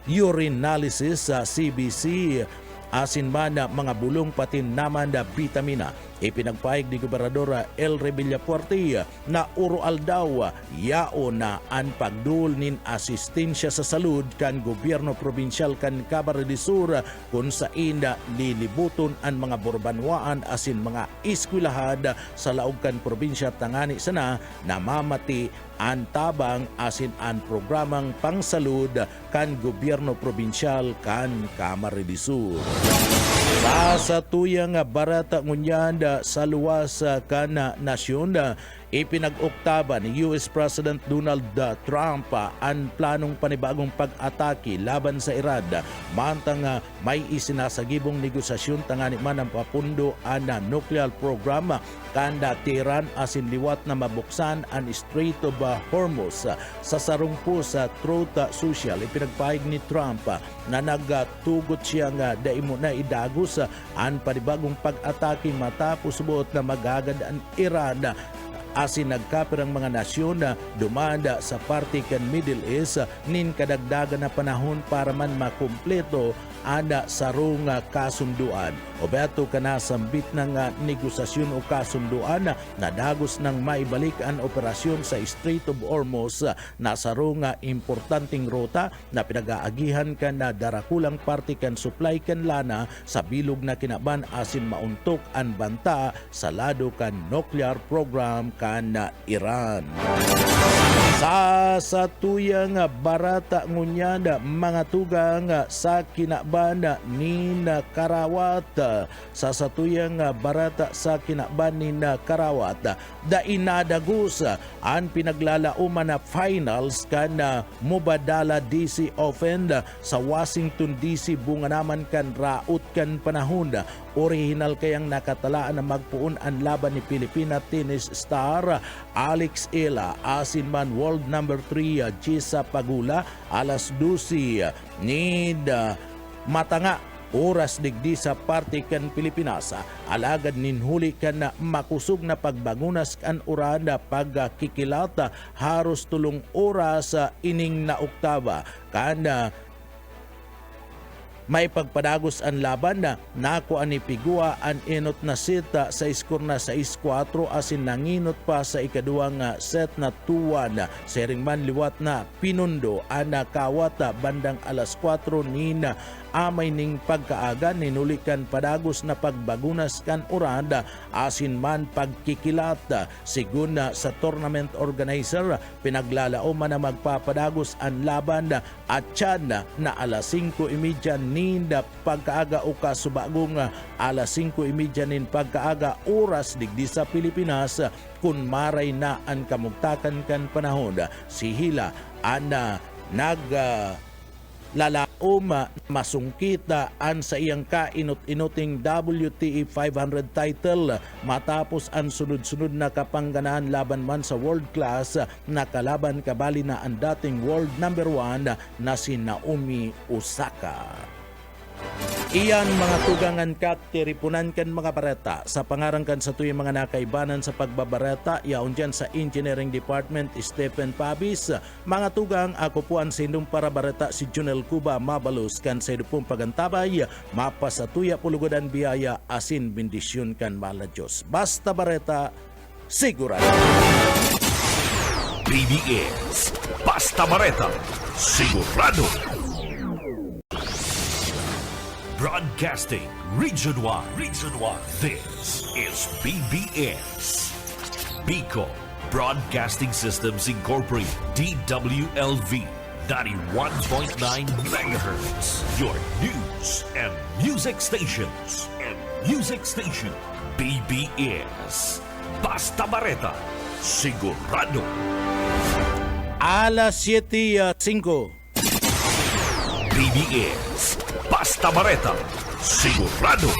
urinalysis sa CBC asin man mga bulong pati naman na vitamina. Ipinagpahig ni Gobernador Elry Villafuerte na urual daw yao na ang pagdul nin asistensya sa salud kan gobyerno probinsyal kan Camarines Sur kung saan lilibuton ang mga borbanwaan asin mga eskwelahan sa laog kan probinsya tangani sana namamati ang tabang asin ang programang pangsalud kan gobyerno probinsyal kan Camarines Sur. Sa tuyang barata ngunyanda sa luwas kana nasyon ipinag-oktaba ni US President Donald Trump ang planong panibagong pag-atake laban sa Iran. Mantang may isinasagibong negosasyon tangani man ang papundo ang nuclear program kanda Tehran asin liwat na mabuksan ang Strait of Hormuz. Sa sarong po sa Truth Social, ipinagpahig ni Trump na nagtugot siya nga daimo na idagos ang panibagong pag-atake matapos buot na magagad ang Iran asin nagkapirang mga nasyon na dumanda sa parte kan Middle East nin kadagdagan na panahon para man makumpleto ana sarong kasunduan. O beto ka na sambit ng negosasyon o kasunduan na dagos ng maibalik ang operasyon sa Strait of Hormuz na sarong importanteng rota na pinag-aagihan ka na darakulang parte kan supply kan lana sa bilog na kinaban asin mauntok ang banta sa lado kan nuclear program kan Iran. Sa satuyang barata ngunyan mga tugang sa kinaban ni Karawat. Sa satuyang barata sa kinaban ni Karawat, da inadagus ang pinaglalauman na finals kan Mubadala DC Open sa Washington DC bunga naman kan raut kan panahon. Original kayang nakatalaan na magpuon ang laban ni Pilipina tennis star Alex Ela asin man world number 3 Gisa Pagula alas 12 need matanga oras digdi sa parte kan Pilipinas. Alagad ninhuli kan na makusog na pagbangunas kan uranda pagkikilata haros tulong oras ining na oktaba kan may pagpadagos ang laban na nako ani Pigua ang inot na seta sa iskor na 6-4 asin nanginot pa sa ikaduhang set na 2-1. Sering man liwat na pinundo ang kawata bandang alas 4 nina amay ning pagkaaga ninulikan padagos na pagbagunas kan uranda asin man pagkikilata. Sigun sa tournament organizer pinaglalao man na magpapadagos ang laban at tiyan na alas 5:30 ninda pagkaaga o kasubagong alas 5:30 nin pagkaaga oras digdi sa Pilipinas kun maray na ang kamugtakan kan panahon. Si Hila ana lalaom masungkita an sa iyang kainot-inuting WTA 500 title matapos ang sunod-sunod na kapangganaan laban man sa world class na kalaban kabali na ang dating world number 1 na si Naomi Osaka. Iyan mga tugangan kat tiripunan kan mga bareta sa pangarangkan sa tuyong mga nakaibanan sa pagbabareta yaon dyan sa Engineering Department Stephen Pabis. Mga tugang ako po ang sindong para bareta si Junel Cuba Mabalos kan sa idupong pagantabay mapasatuya pulugodan biyaya asin bendisyon kan mala Diyos. Basta bareta sigurado. BBS Basta Bareta Sigurado. Broadcasting Region 1. This is BBS. Bicol Broadcasting Systems Incorporated. DWLV 91.9 MHz. Your news and music stations. BBS. Basta Bareta. Sigurado. Alas 7:05. BBS. Basta Bareta. Sigurado.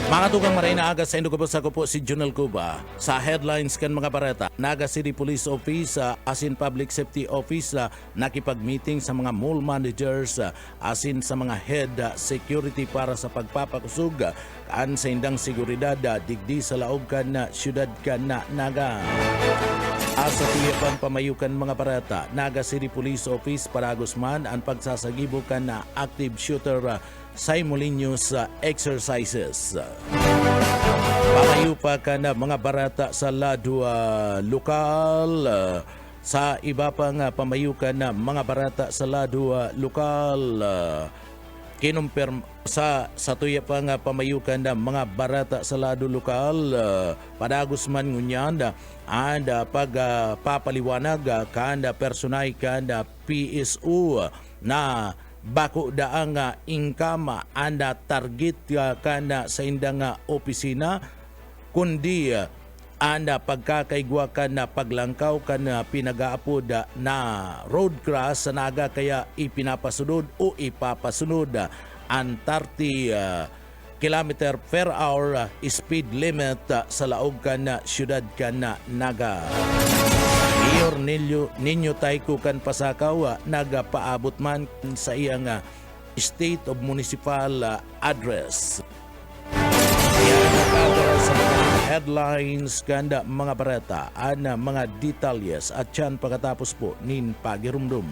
Mga tugang maray na aga sa Indogabos ako po si Junel Cuba. Sa headlines kan mga bareta, Naga City Police Office asin Public Safety Office nakipag-meeting sa mga mall managers asin sa mga head security para sa pagpapakusog kan sa indang seguridad digdi sa laog kan na syudad kan na Naga. Asa tuyapang pamayukan mga bareta, Naga City Police Office paragos man ang pagsasagibo kan na active shooter simultaneous exercises. Pamayu pa ka na mga barata sa lado lokal. Sa iba pang pamayukan na mga barata sa lado lokal. Sa tuya pa nga pamayukan na mga barata sa lado lokal. Padagos man ngunyan anda pagpapaliwanag kanda personay kanda PSU na bako daang income anda target kana sa indang opisina kundi Anda pagkakaigwa ka na paglangkaw ka na pinag-aapod na road cross sa naga kaya ipinapasunod o ipapasunod ang 30 kilometer per hour speed limit sa laog ka na syudad ka na naga. Mayor ninyo tayo kan pasakaw nagapaabot man sa iyang state of municipal address. Yan nakagara sa mga headlines kanda mga bareta ana mga detalyes at yan pagkatapos po nin pagirumdum.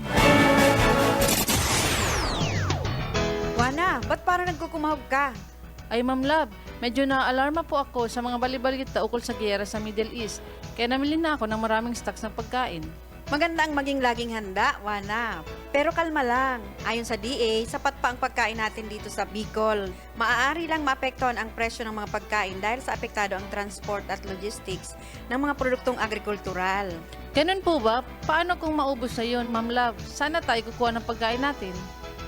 Wana, ba't parang nagkukumahog ka? Ay Ma'am Love, medyo na-alarma po ako sa mga balibalita ukol sa giyera sa Middle East. Kaya namili na ako ng maraming stocks ng pagkain. Maganda ang maging laging handa, Wana. Pero kalma lang. Ayon sa DA, sapat pa ang pagkain natin dito sa Bicol. Maaari lang maapektuhan ang presyo ng mga pagkain dahil sa apektado ang transport at logistics ng mga produktong agrikultural. Ganun po ba? Paano kung maubos na yun, Ma'am Love? Sana tayo kukuha ng pagkain natin.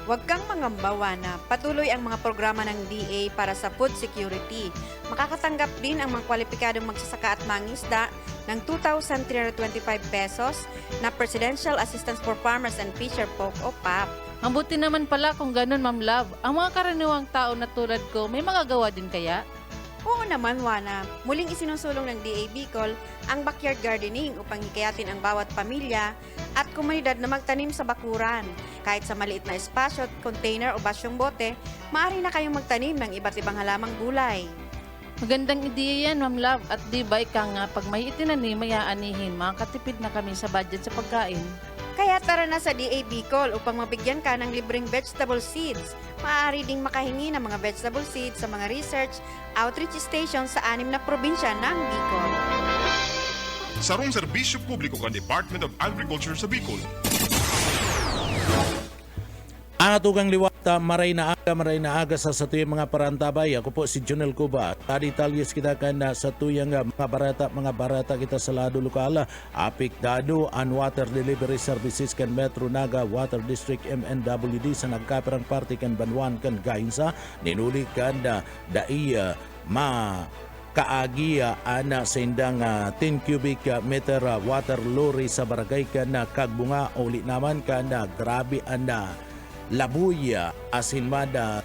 Huwag kang mangamba, Wana. Patuloy ang mga programa ng DA para sa food security. Makakatanggap din ang mga kwalipikadong magsasaka at mangisda ng 2,325 pesos na Presidential Assistance for Farmers and Fisher Folk o PAP. Ang buti naman pala kung ganun, Ma'am Love. Ang mga karaniwang tao na tulad ko, may magagawa din kaya? Oo naman, Wana. Muling isinusulong ng DA Bicol ang backyard gardening upang hikayatin ang bawat pamilya at komunidad na magtanim sa bakuran. Kahit sa maliit na espasyo, container o basyong bote, maaari na kayong magtanim ng iba't ibang halamang gulay. Magandang ideya yan, Ma'am Love. At di ba ika nga, pag may itinanim, may aanihin, makakatipid na kami sa budget sa pagkain. Kaya tara na sa DA Bicol upang mabigyan ka ng libreng vegetable seeds. Maaari ding makahingi ng mga vegetable seeds sa mga research outreach station sa 6 na probinsya ng Bicol. Sarong serbisyo publiko kan Department of Agriculture sa Bicol. Atugang liwata, maray na aga sa tuyang mga parantabay. Ako po si Junel Cuba. Tadi talyes kita kan sa tuyang mga barata kita sa lado lokal. Apektado ang water delivery services kan Metro Naga Water District MNWD sa nagkaperang party kan Banwan kan Gainsa. Ninuli kan dai kaagia ana sa indang 10 cubic meter water lorry sa barangay kan Kagbunga. Uli naman kan grabe anda labuya asin mada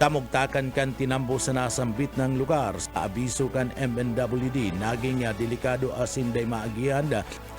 kamugtakan kan tinambo sa nasambit ng lugar sa abiso kan MNWD naging delikado asin day maagihan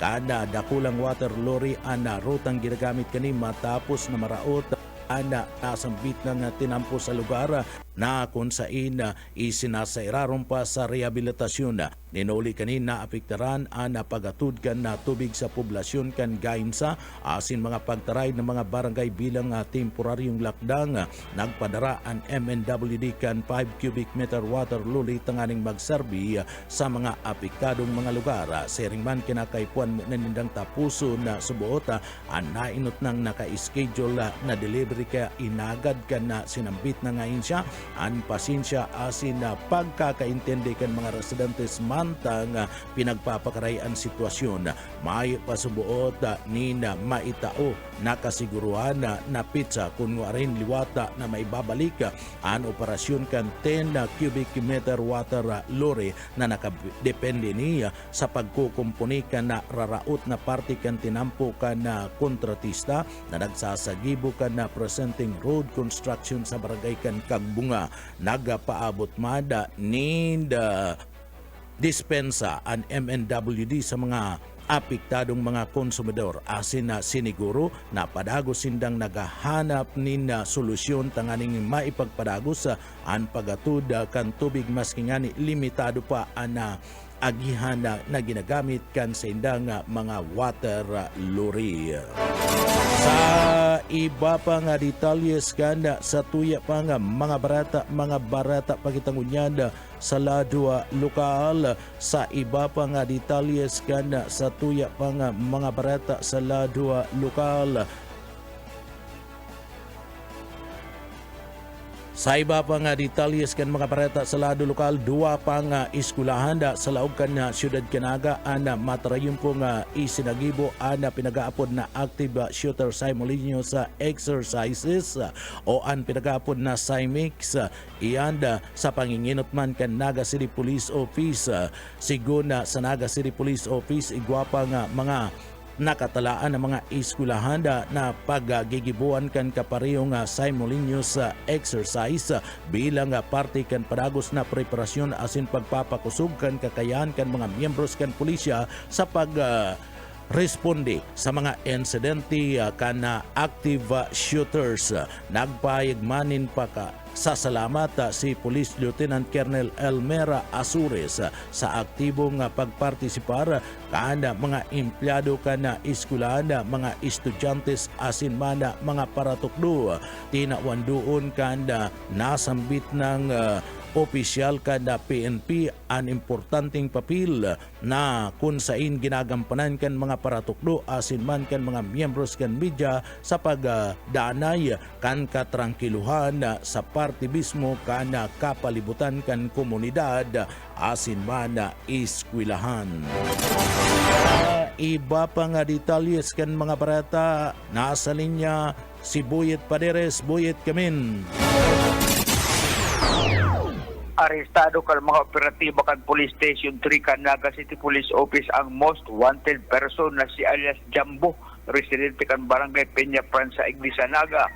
kada dakulang water lorry ana rutang ginagamit kani matapos na maraot ana nasambit ng tinampo sa lugar na kung saan isinasairaron pa sa rehabilitasyon. Ninuli kanina apektaran ang pagatud kan na tubig sa poblasyon kan Gainsa asin mga pagtaray ng mga barangay bilang temporaryong lakdang. Nagpadara ang MNWD kan 5 cubic meter water luli tanganing magserbi sa mga apektadong mga lugar. Sering man kinakaipuan mo nindang tapuso na subuot ang nainot ng naka-schedule na delivery kaya inagad ka na sinambit na ngayon siya ang pasensya asin na pagkakaintindi kan mga residentes mantang pinagpapakaray ang sitwasyon. May pasubuot ni na maitao nakasiguruhan na pizza kung rin liwata na maibabalik ang operasyon kan 10 cubic meter water lorry na nakadepende niya sa pagkukumpuni kan na raraot na parte kan tinampo kan na kontratista na nagsasagibo kan na presenting road construction sa barangay kan Kagbunga. Nagapaabot mada ninda dispensa ang MNWD sa mga apektadong mga konsumidor asin na siniguro na padagos sindang nagahanap nin solusyon tanganing maipagpadagos ang pagatud kan tubig maski ngani limitado pa ang agihan na ginagamit kan sa indang mga water lorry. Sa iba pa nga detalyes kan sa tuya pa nga mga barata pagitangunyada sa ladwa lokal. Sa iba pa nga detalyes kan sa tuya pa nga mga barata sa ladwa lokal. Sa iba pa nga detalyes kan mga pareta sa lado lokal, duwa pa nga iskulahan da sa laog kan na Siyudad Canaga ana matarayong po nga isinagibo ana pinagaapod na active shooter simultaneous sa exercises o an pinagaapod na CIMIX iyanda sa panginginot man kan Naga City Police Office. Siguna sa Naga City Police Office igwapa nga mga nakatalaan ng mga eskwelahan na paggigibuan kan kaparehong simultaneous exercise bilang parte kan padagos na preparasyon asin pagpapakusog kan kakayahan kan mga miyembros kan pulisya sa responde sa mga insidente kan active shooters. Nagpayagmanin pa ka sa salamat si Police Lieutenant Colonel Elmera Azures sa aktibong pagpartisipar kada mga empleyado kana eskwelahan, mga estudyantes asin mana mga paratukdo. Tinawandoon kada nasambit ng opisyal kada PNP ang importanteng papel na kung sain ginagampanan kan mga paratukdo asin man kan mga miyembros kan media sa pagdanay kan katrangkiluhan sa partibismo kan kapalibutan kan komunidad asin man eskwelahan. Iba pa nga detalyes kan mga barata, nasa linya si Boyet Paderes. Boyet Kamin. Arestado kan mga operatiba kan Police Station 3 kan Naga City Police Office ang most wanted person na si alias Jambo, residente kan Barangay Peña Francia, Iglesia Naga.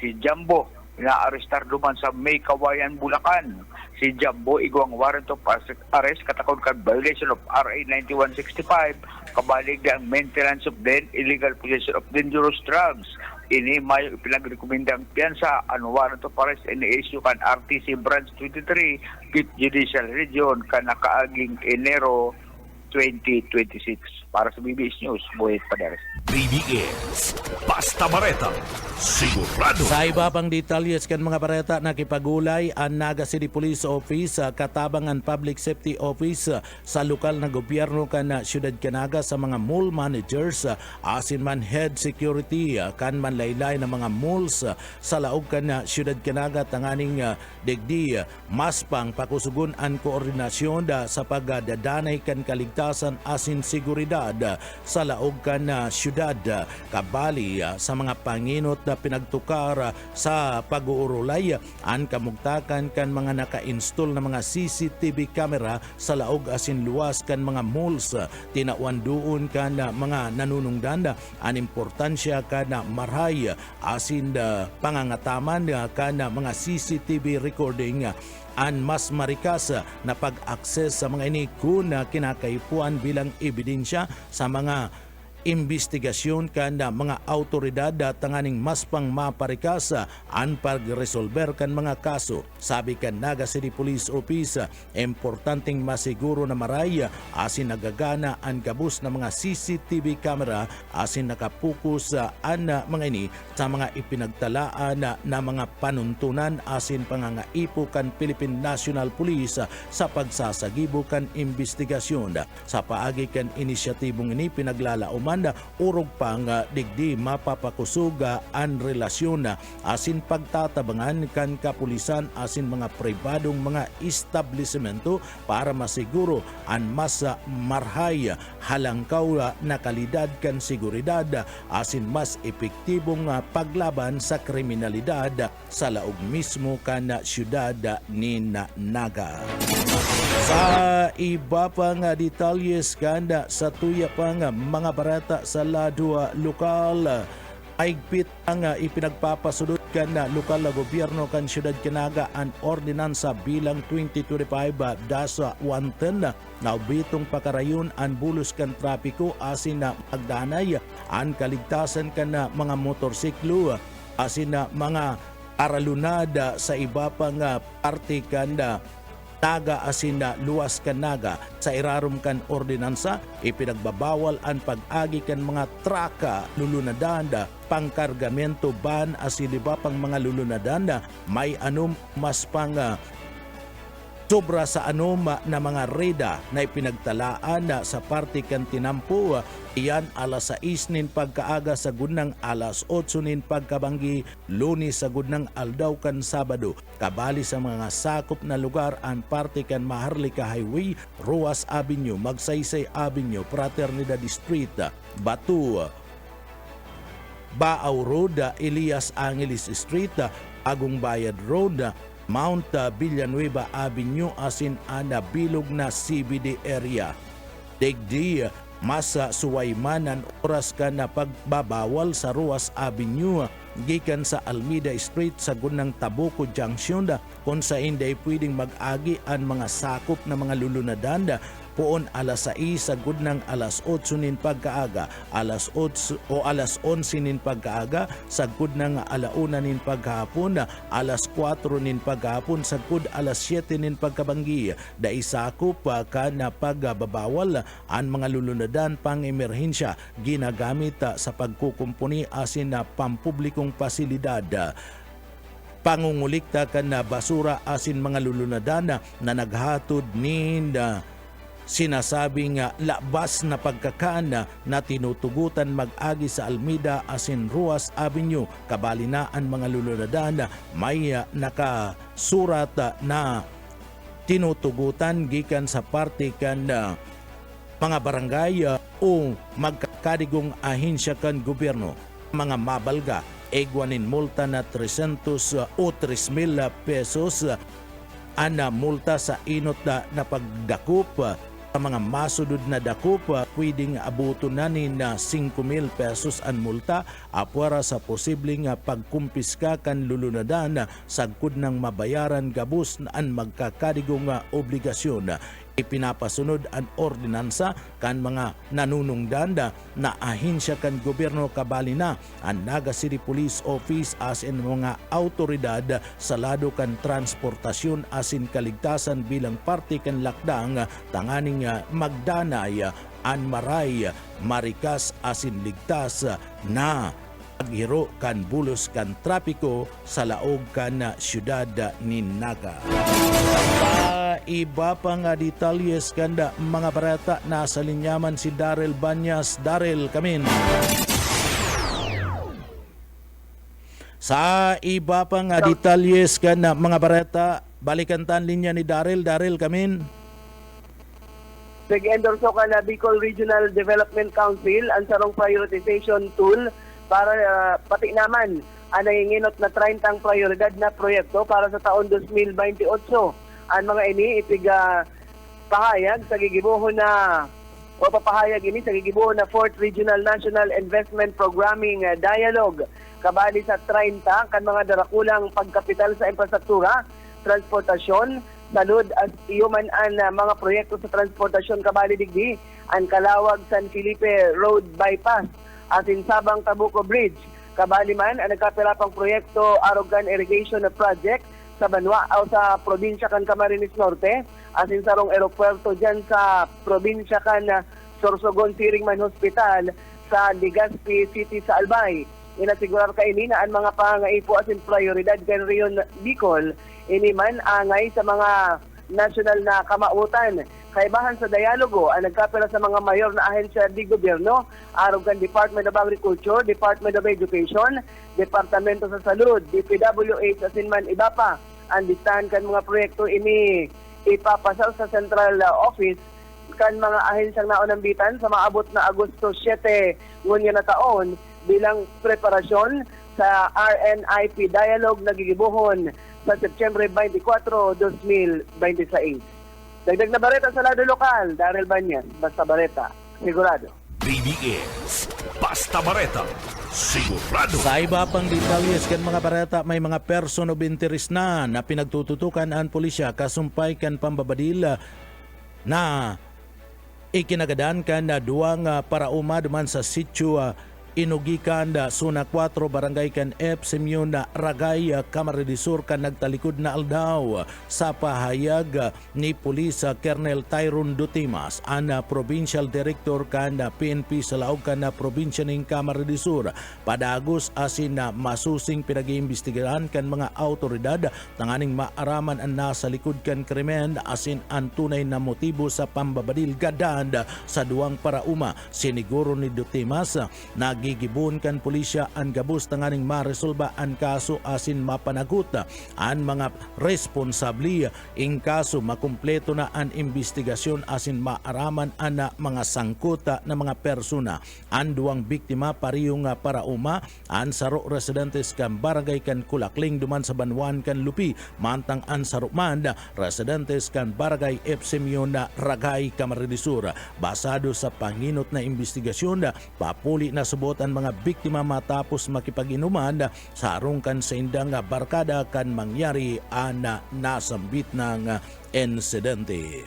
Si Jambo na-arestar duman sa May Kawayan, Bulacan. Si Jambo igwang warrant of arrest katakod kan violation of RA 9165 kabalig ang maintenance of illegal possession of dangerous drugs. Ini may pinagrekomendang piyansa ang warrant of arrest ini-issue kan RTC Branch 23 5th Judicial Region kan nakaaging Enero 2026. Para sa BBS News, Boyet Paderes. BBS Basta Bareta Sigurado. Sa iba pang detalyes kan mga bareta, nakipagulay ang Naga City Police Office katabang ang Public Safety Office sa lokal na gobyerno kan Siyudad Canaga sa mga mall managers asin man head security kan man laylay na mga malls sa laog kan Siyudad Canaga tanganing digdi mas pang pakusugon ang koordinasyon sa pagdadanay kan kaligtasan asin seguridad sa laog kan siyudad kabali sa mga panginot na pinagtukar sa pag-uurulay ang kamugtakan kan mga naka-install na mga CCTV camera sa laog asin luwas kan mga malls. Tinawandoon kan mga nanunungdan ang importansya kan marhay asin pangangataman kan mga CCTV recording ang mas marikas na pag-access sa mga ini kung kinakaipuan bilang ebidensya sa mga investigasyon kan mga autoridad tanganing mas pang maparikas ang pagresolver kan mga kaso. Sabi kan Naga City Police Office, importanteng masiguro na maray asin nagagana ang gabus na mga CCTV camera asin nakapokus ang mga ini sa mga ipinagtalaan na mga panuntunan asin pangangaipo kan Philippine National Police sa pagsasagibo kan investigasyon. Sa paagi kan inisyatibong ini pinaglalauman urog pang digdi mapapakusog ang relasyon asin pagtatabangan kan kapulisan asin mga pribadong mga establishmento para masiguro ang mas marhay halangkaw na kalidad kan seguridad asin mas epektibong paglaban sa kriminalidad sa laog mismo kan siyudad ni Naga. Sa iba pang detalyes kanda sa tuya pang mga barata sa lado lokal, aigpit ang ipinagpapasulod kan lokal na gobyerno kan Siyudad Canaga ang ordinansa bilang 2025-110 na ubitong pakarayon ang bulos kan trapiko asin na magdanay ang kaligtasan kan mga motorsiklo asin na mga aralunada sa iba pang parte kan Naga asin na luwas kan Naga. Sa irarum kan ordinansa, ipinagbabawal ang pag-agi kan mga traka lulunadanda, pangkargamento ban asin iba pang mga lulunadanda, may anum mas pang sobra sa na mga reda na ipinagtalaan sa parte kan tinampo. Iyan alas 6 nin pagkaaga sa gudnang alas 8 nin pagkabanggi Lunes sa gudnang aldaw kan Sabado. Kabali sa mga sakop na lugar ang parte kan Maharlika Highway, Ruas Avenue, Magsaysay Avenue, Fraternidad Street, Batu, Baaw Road, Elias Angeles Street, Agong Bayad Road, Mount Villanueva Avenue asin ana bilog na CBD area. Degdi mas suwaymanan oras ka na pagbabawal sa Ruas Avenue gikan sa Almeida Street sa gunang Tabuco Junction kung sa hindi pwedeng mag-agi ang mga sakop na mga lulunadan poon alas 6 sa gudnang alas 8 nin pagkaaga, alas 8 o alas 11 nin pagkaaga sa gudnang alauna nin paghapon, alas 4 nin paghapon sa gud alas 7 nin pagkabanggi. Dai sakop ka na pagbabawal ang mga lulunadan pang emerhensya ginagamit sa pagkukumpuni asin na pampublikong pasilidad. Pangungulikta ka na basura asin mga lulunadan na naghatod nin sinasabing labas na pagkakaan na tinutugutan mag-agi sa Almeida asin Ruas Avenue. Kabali na ang mga lulunadan may nakasurat na tinutugutan gikan sa parte kan mga barangay o magkakadigong ahensya kan gobyerno. Mga mabalga egwanin multa na 300 o 3,000 pesos ana multa sa inot na pagdakup. Sa mga masudod na dakup, pwedeng abuto na ni na 5,000 pesos ang multa apwara sa posibleng pagkumpiska kan lulunadan sagkod ng mabayaran gabus ang magkakadigong obligasyon. Ipinapasunod ang ordinansa kan mga nanunungdan na ahensya kan gobyerno kabali na ang Naga City Police Office asin mga autoridad sa lado kan transportasyon asin kaligtasan bilang parte kan lakdang tanganing magdanay an maray marikas asin ligtas na paghiro kan bulos kan trapiko sa laog kan syudad ni Naga. Iba pa nga detalyes kanda mga barata nasa linyaman si Daryl Banyas. Daryl, kamin. Sa iba pa nga detalyes kanda mga barata, balikan tan linya ni Daryl. Daryl, kamin. Nag-endorso ka na Bicol Regional Development Council ang sarong prioritization tool para pati naman ang nanginginot na 30 prioridad na proyekto para sa taon 2028. Ang mga ini pahayag sa gigibuhon na o papahayag ini sa gigibuhon na 4th Regional National Investment Programming Dialogue kabali sa 30 kan mga darakulang pagkapital sa infrastruktura, transportasyon, salud at human mga proyekto sa transportasyon kabali digdi ang Kalawag San Felipe Road Bypass asin Sabang Tabuco Bridge kabali man ang nagkapirapang proyekto Arogan Irrigation Project sa Banwa o sa probinsya kan Camarines Norte asin sarong aeropuerto dyan sa probinsya kan Sorsogon Siringman Hospital sa Legazpi City sa Albay. Inasigurar ka ini na ang mga pangaipo asin prioridad kan Rion Bicol ini man angay sa mga national na kamautan. Kaibahan sa dialogo ang nagkapira sa mga mayor na ahensya di gobyerno, arugan Department of Agriculture, Department of Education, Departamento sa Salud, DPWH asin man iba pa. Ang listahan kan mga proyekto ini ipapasal sa Central Office kan mga ahensyang naunambitan sa maabot na Agosto 7 ngunya na taon bilang preparasyon sa RNIP Dialogue na gigibuhon sa September 24, 2026. Dagdag na bareta sa lado lokal, Daryl Banyas, Basta Bareta, sigurado. BBS, Basta Bareta, sigurado. Sa iba pang detalyes kan mga bareta, may mga person of interest na pinagtututukan ang pulisya kasumpay kan pambabadila na ikinagadan kan na duwang parauma duman sa sitio inugikan Suna 4 Barangay kan F Simeon Ragay Camarines Sur kan nagtalikod na aldaw sa pahayag ni Pulis Colonel Tyrone Dutimas ang Provincial Director kan PNP sa laog kan probinsya ning Camarines Sur. Padagos asin na masusing pinag-iimbestigahan kan mga autoridad tanganing maaraman ang nasa likod kan krimen asin ang tunay na motibo sa pambabadil gadan sa duwang parauma. Siniguro ni Dutimas nagigibon kan pulisya ang gabos tanganing maresolba ang kaso asin mapanagot ang mga responsabli ing kaso makumpleto na ang investigasyon asin maaraman ang mga sangkuta na mga persona. Ang duwang biktima pariyong parauma ang saro residentes kan barangay kan Kulakling duman sa Banwan kan Lupi mantang ang saro man residentes kan barangay F Simeon Ragay Camarines Sur. Basado sa panginot na investigasyon papuli na subot ang mga biktima matapos makipag-inuman sa arungkan sa indang barkada kan mangyari ang nasambit ng insidente.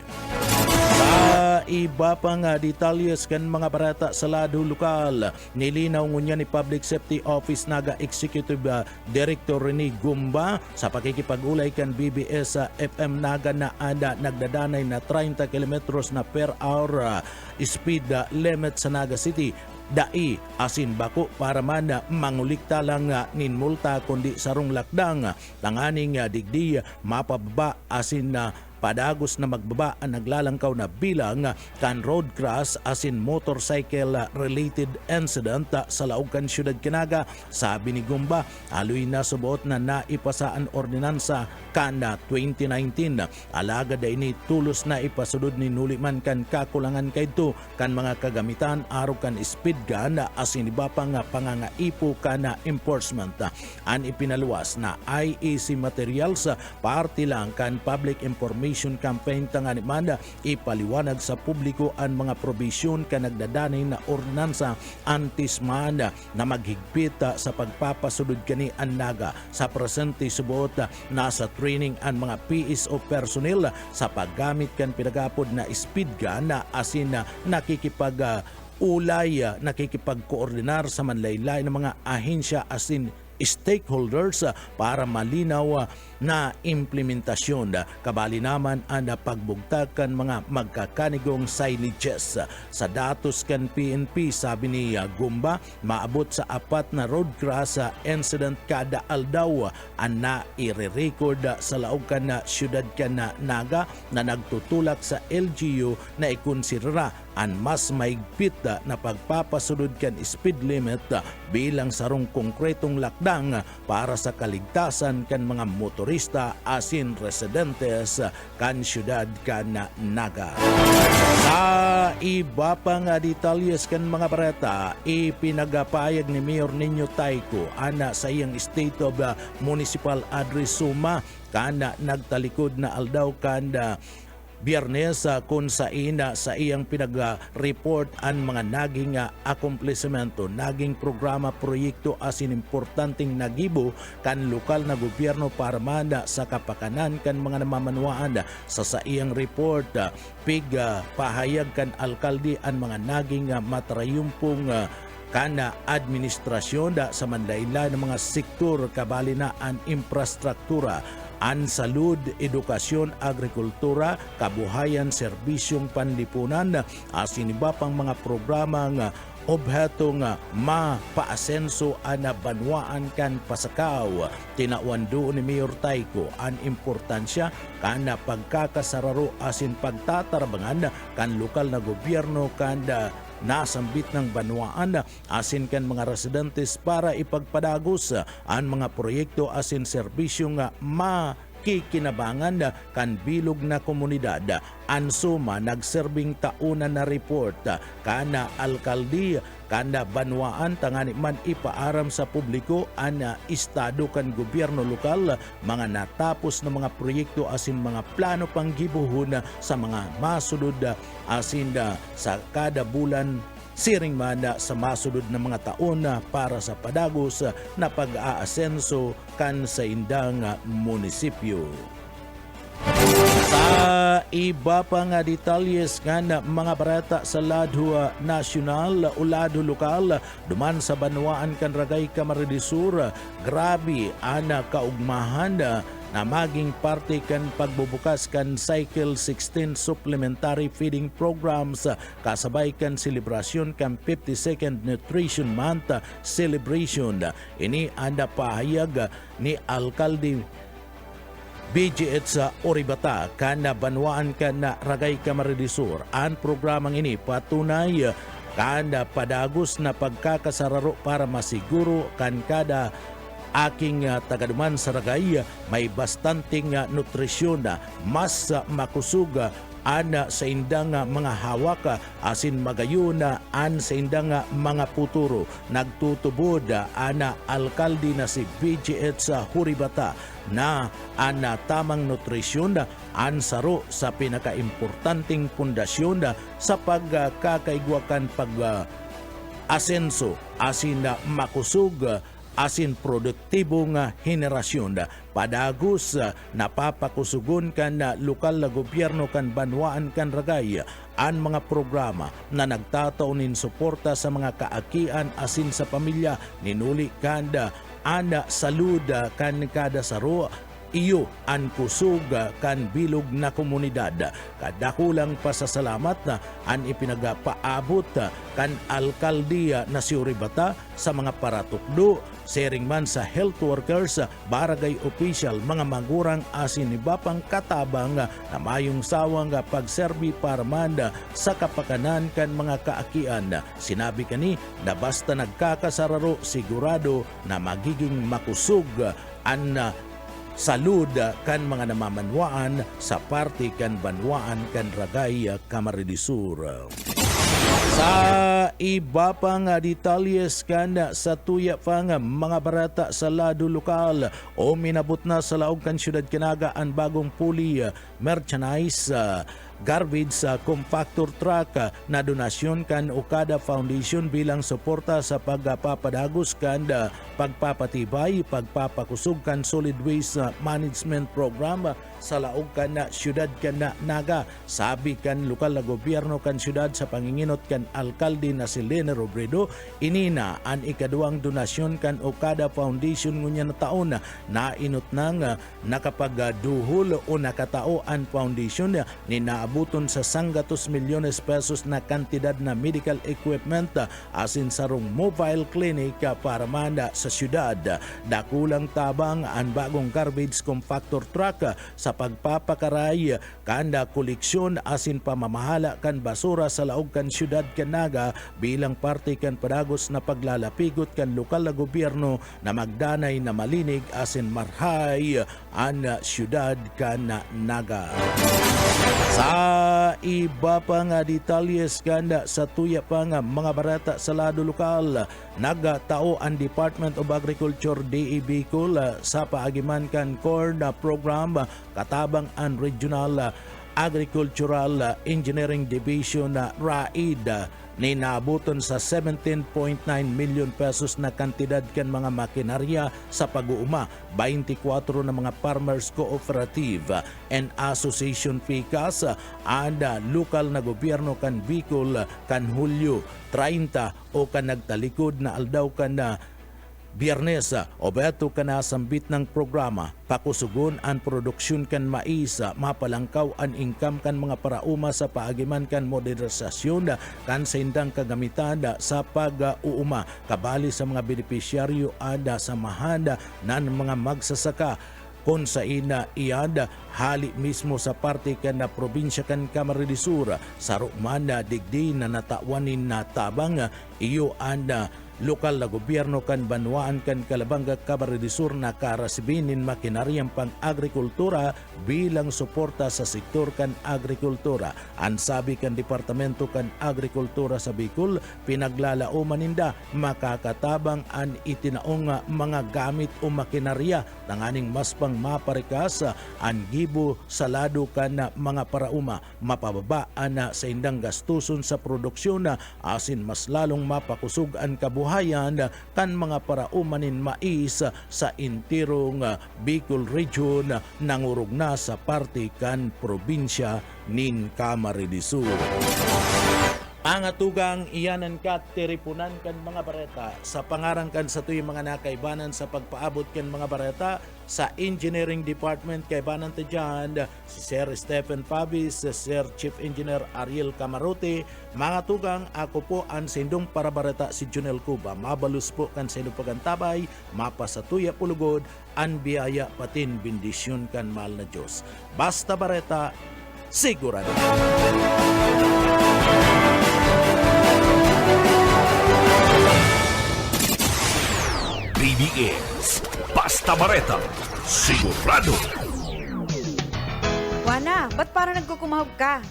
Sa iba pang detalyes kan mga barata sa lado lokal, nilinaw ngunya ni Public Safety Office Naga Executive Director Rene Gumba sa pakikipag-ulay kan BBS sa FM Naga na nagdadanay na 30 kilometros na per hour speed limit sa Naga City. Dai asin bako para man mangulikta lang nin multa kundi sarong lakdang tanganing digdi mapababa asin padagos na magbaba ang naglalangkaw na bilang kan road crash asin motorcycle related incident sa laog kan syudad Kinaga. Sabi ni Gumba, aloy na subuot na naipasa ang ordinansa kan 2019. Alaga da ini tulos na ipasulod ni nuliman kan kakulangan kayto kan mga kagamitan araw kan speed gun asin iba pang pangangaipo kan enforcement. An ipinaluwas na IEC materials party lang kan public information campaign tangani manda ipaliwanag sa publiko ang mga probisyon ka nagdadanay na ordinansa antismanda na maghigpit sa pagpapasulod kani ang Naga. Sa presente subuot nasa training ang mga PSO personnel sa paggamit kan pinagapod na speed gun asin nakikipag ulay nakikipagkoordinar sa manlaylay ng mga ahensya asin stakeholders para malinaw na implementasyon. Kabali naman ang pagbugtag kan mga magkakanigong signages. Sa datos kan PNP, sabi ni Gumba, maabot sa 4 na road crash incident kada aldaw ang na-i-record sa laog kan na syudad kan Naga na nagtutulak sa LGU na ikonsidera ang mas maigpit na pagpapasunod kan speed limit bilang sarong konkretong lakdang para sa kaligtasan kan mga motorista asin residentes kan syudad kan Naga. Sa iba pang detalyes kan mga barata, ipinagapayag ni Mayor Nino Tayko ana sa iyang State of Municipal Address Suma kana nagtalikod na aldaw kanda Biyernes kung sa iyang pinag-report ang mga naging akomplishmento, naging programa, proyekto asin importanteng nagibo kan lokal na gobyerno para manda sa kapakanan kan mga namamanwaan. Sa iyang report, pahayag kan alkalde ang mga naging matrayumpong kana administrasyon sa manlaila ng mga sektor kabali na ang infrastruktura, ang salud, edukasyon, agrikultura, kabuhayan, serbisyong panlipunan, asin iba pang mga programa nga obheto nga mapaasenso ana banwaan kan pasakaw. Tinawan doon ni Mayor Tayko ang importansya kana pagkakasararo asin pagtatarbangan kan lokal na gobyerno kanda nasambit ng banwaan asin kan mga residentes para ipagpadagos ang mga proyekto asin serbisyo nga makikinabangan kan bilog na komunidad. Ansuma nagserbing tauna na report kana alkalde kana banwaan tangani man ipaaram sa publiko ang estado kan gobyerno lokal mga natapos na mga proyekto asin mga plano pang gibuhon sa mga masulod asin sa kada bulan siring man sa masulod na mga taon para sa padagos na pag-aasenso kan sa indang munisipyo. Sa iba pa nga detalyes nga na mga barata sa lado nasyonal o lado lokal duman sa banwaan kan Ragay Camarines-Sur, grabe ana kaugmahan na maging parte kan pagbubukas kan Cycle 16 Supplementary Feeding Programs kasabay kan selebrasyon kan 52nd Nutrition Month celebration. Ini anda pahayag ni Alkalde BGH sa Oribata kana banwaan kana Ragay Camarines-Sur. Ang programang ini patunay kana padagos na pagkakasararo para masiguro kan kada aking tagaduman sa Ragay may bastanting nutrisyon na mas makusug ana sa indang mga hawak asin magayon an sa indang mga puturo. Nagtutubod ana alkalde na si BGH sa Huribata na ana tamang nutrisyon an saro sa pinakaimportanteng pundasyon sa pagkakaigwakan asenso asin makusug asin produktibong henerasyon. Padagos napapakusugon kan lokal na gobyerno kan banwaan kan Ragay ang mga programa na nagtataunin suporta sa mga kaakian asin sa pamilya ninuli kanda ana salud kan kada saro iyo ang kusog kan bilog na komunidad. Kadakulang pasasalamat na ang ipinagapaabot kan alkaldiya na si Oribata sa mga paratukdo, sharing man sa health workers, barangay official, mga magurang asin iba pang katabang na mayong sawang pagserbi para manda sa kapakanan kan mga kaakian. Sinabi kani na basta nagkakasararo sigurado na magiging makusog ang salud kan mga namamanwaan sa parte kan banwaan kan Ragay Camarines-Sur. Sa iba pang detalles kan sa tuya pang mga barata sa lado lokal o minabot na sa laog kan syudad Kinaga ang bagong puli merchandise garbage sa compactor truck na donasyon kan Okada Foundation bilang suporta sa pagpapadagos kan pagpapatibay, pagpapakusog kan solid waste management program sa laog kan syudad kan Naga. Sabi kan lokal na gobyerno kan syudad sa panginginot kan alkalde na si Lene Robredo, inina ang ikaduang donasyon kan Okada Foundation ngunya na taon na inot nang nakapagduhol o nakatao ang foundation ni naabuton sa 100 milyones pesos na kantidad na medical equipment asin sarong mobile clinic para manda sa syudad. Dakulang tabang ang bagong garbage compactor truck sa pagpapakaray kanda koleksyon asin pamamahala kan basura sa laog kan syudad Kanaga bilang parte kan padagos na paglalapigot kan lokal na gobyerno na magdanay na malinig asin marhay ang syudad kan Naga. Sa iba pang detalles kanda sa tuya pang mga barata sa lado lokal, nagtao ang Department of Agriculture DA Bicol sa paagiman kan corn program katabang ang Regional Agricultural Engineering Division RAID ni naabuton sa 17.9 million pesos na kantidad kan mga makinarya sa pag-uuma, 24 na mga farmers cooperative and association PICAS and lokal na gobyerno kan Bicol kan Hulyo 30 o kan nagtalikod na aldaw kan na Biyernes o beto ka na sambit ng programa, pakusugon ang produksyon kan mais, mapalangkaw ang income kan mga parauma sa paagiman kan modernisasyon kan sa indang kagamitan sa pag-uuma, kabali sa mga benepisyaryo ada sa mahanda ng mga magsasaka kung sa ina iad hali mismo sa parte kan na probinsya kan Camarines-Sur sa rumana digdi na natawanin na tabang iyo anda lokal na gobyerno kan banwaan kan Kalabanga Camarines-Sur na karasibinin makinaryang pang-agrikultura bilang suporta sa sektor kan agrikultura. Ang sabi kan Departamento kan Agrikultura sa Bicol, pinaglalauman ninda makakatabang ang itinaong mga gamit o makinarya tanganing mas pang maparikas ang gibo sa lado kan mga parauma, mapababa na sa indang gastuson sa produksyon asin mas lalong mapakusog ang kabuhayan kabuhayan kan mga paraumanin mais sa intirong Bicol Region nangurog na sa parte kan probinsya nin Camarines Sur. Ang atugang iyanan kat tiripunan kan mga bareta sa pangarang kan sa tuy mga nakaibanan sa pagpaabot kan mga bareta sa Engineering Department kaibanan ta dyan si Sir Stephen Pabis, si Sir Chief Engineer Ariel Camarote, mga tugang ako po ang sindong para bareta si Junel Cuba. Mabalus po kan sino pagantabay, mapasatuya pulugod, an biyaya patin bendisyon kan mahal na Diyos. Basta bareta, sigurado. BBS Basta Bareta Sigurado. Wana, ba't parang nagkukumahog ka?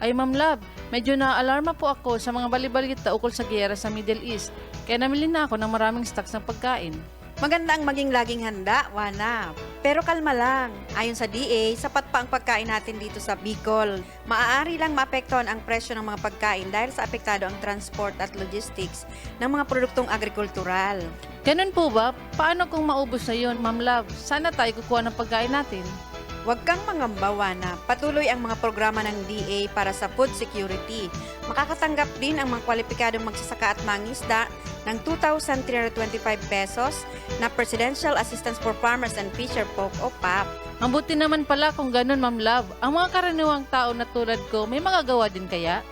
Ay Ma'am Love, medyo na-alarma po ako sa mga balibalita ukol sa giyera sa Middle East. Kaya namili na ako ng maraming stocks ng pagkain. Maganda ang maging laging handa, Wana. Pero kalma lang. Ayon sa DA, sapat pa ang pagkain natin dito sa Bicol. Maaari lang maapektuhan ang presyo ng mga pagkain dahil sa apektado ang transport at logistics ng mga produktong agrikultural. Ganun po ba? Paano kung maubos na yun, Ma'am Love? Sana tayo kukuha ng pagkain natin. Huwag kang mangamba, Wana. Patuloy ang mga programa ng DA para sa food security. Makakatanggap din ang mga kwalipikadong magsasaka at mangisda ng 2,325 pesos na Presidential Assistance for Farmers and Fisher Folk o PAP. Ang buti naman pala kung ganun, Ma'am Love. Ang mga karaniwang tao na tulad ko, may magagawa din kaya?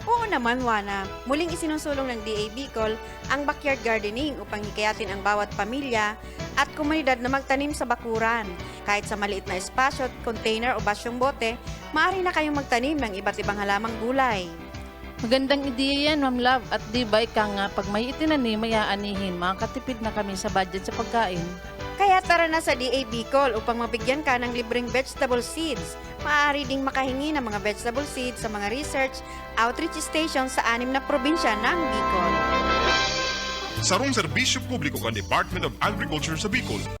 Oo naman, Wana. Muling isinusulong ng DA Bicol ang backyard gardening upang hikayatin ang bawat pamilya at komunidad na magtanim sa bakuran. Kahit sa maliit na espasyo, container o basyong bote, maaari na kayong magtanim ng iba't ibang halamang gulay. Magandang ideya yan, Ma'am Love. At di ba ika nga, pag may itinanim, may aanihin, makakatipid na kami sa budget sa pagkain. Kaya tara na sa DA Bicol upang mabigyan ka ng libreng vegetable seeds. Maaari ding makahingi ng mga vegetable seeds sa mga research outreach stations sa 6 na probinsya ng Bicol. Sarong serbisyo publiko kan Department of Agriculture sa Bicol.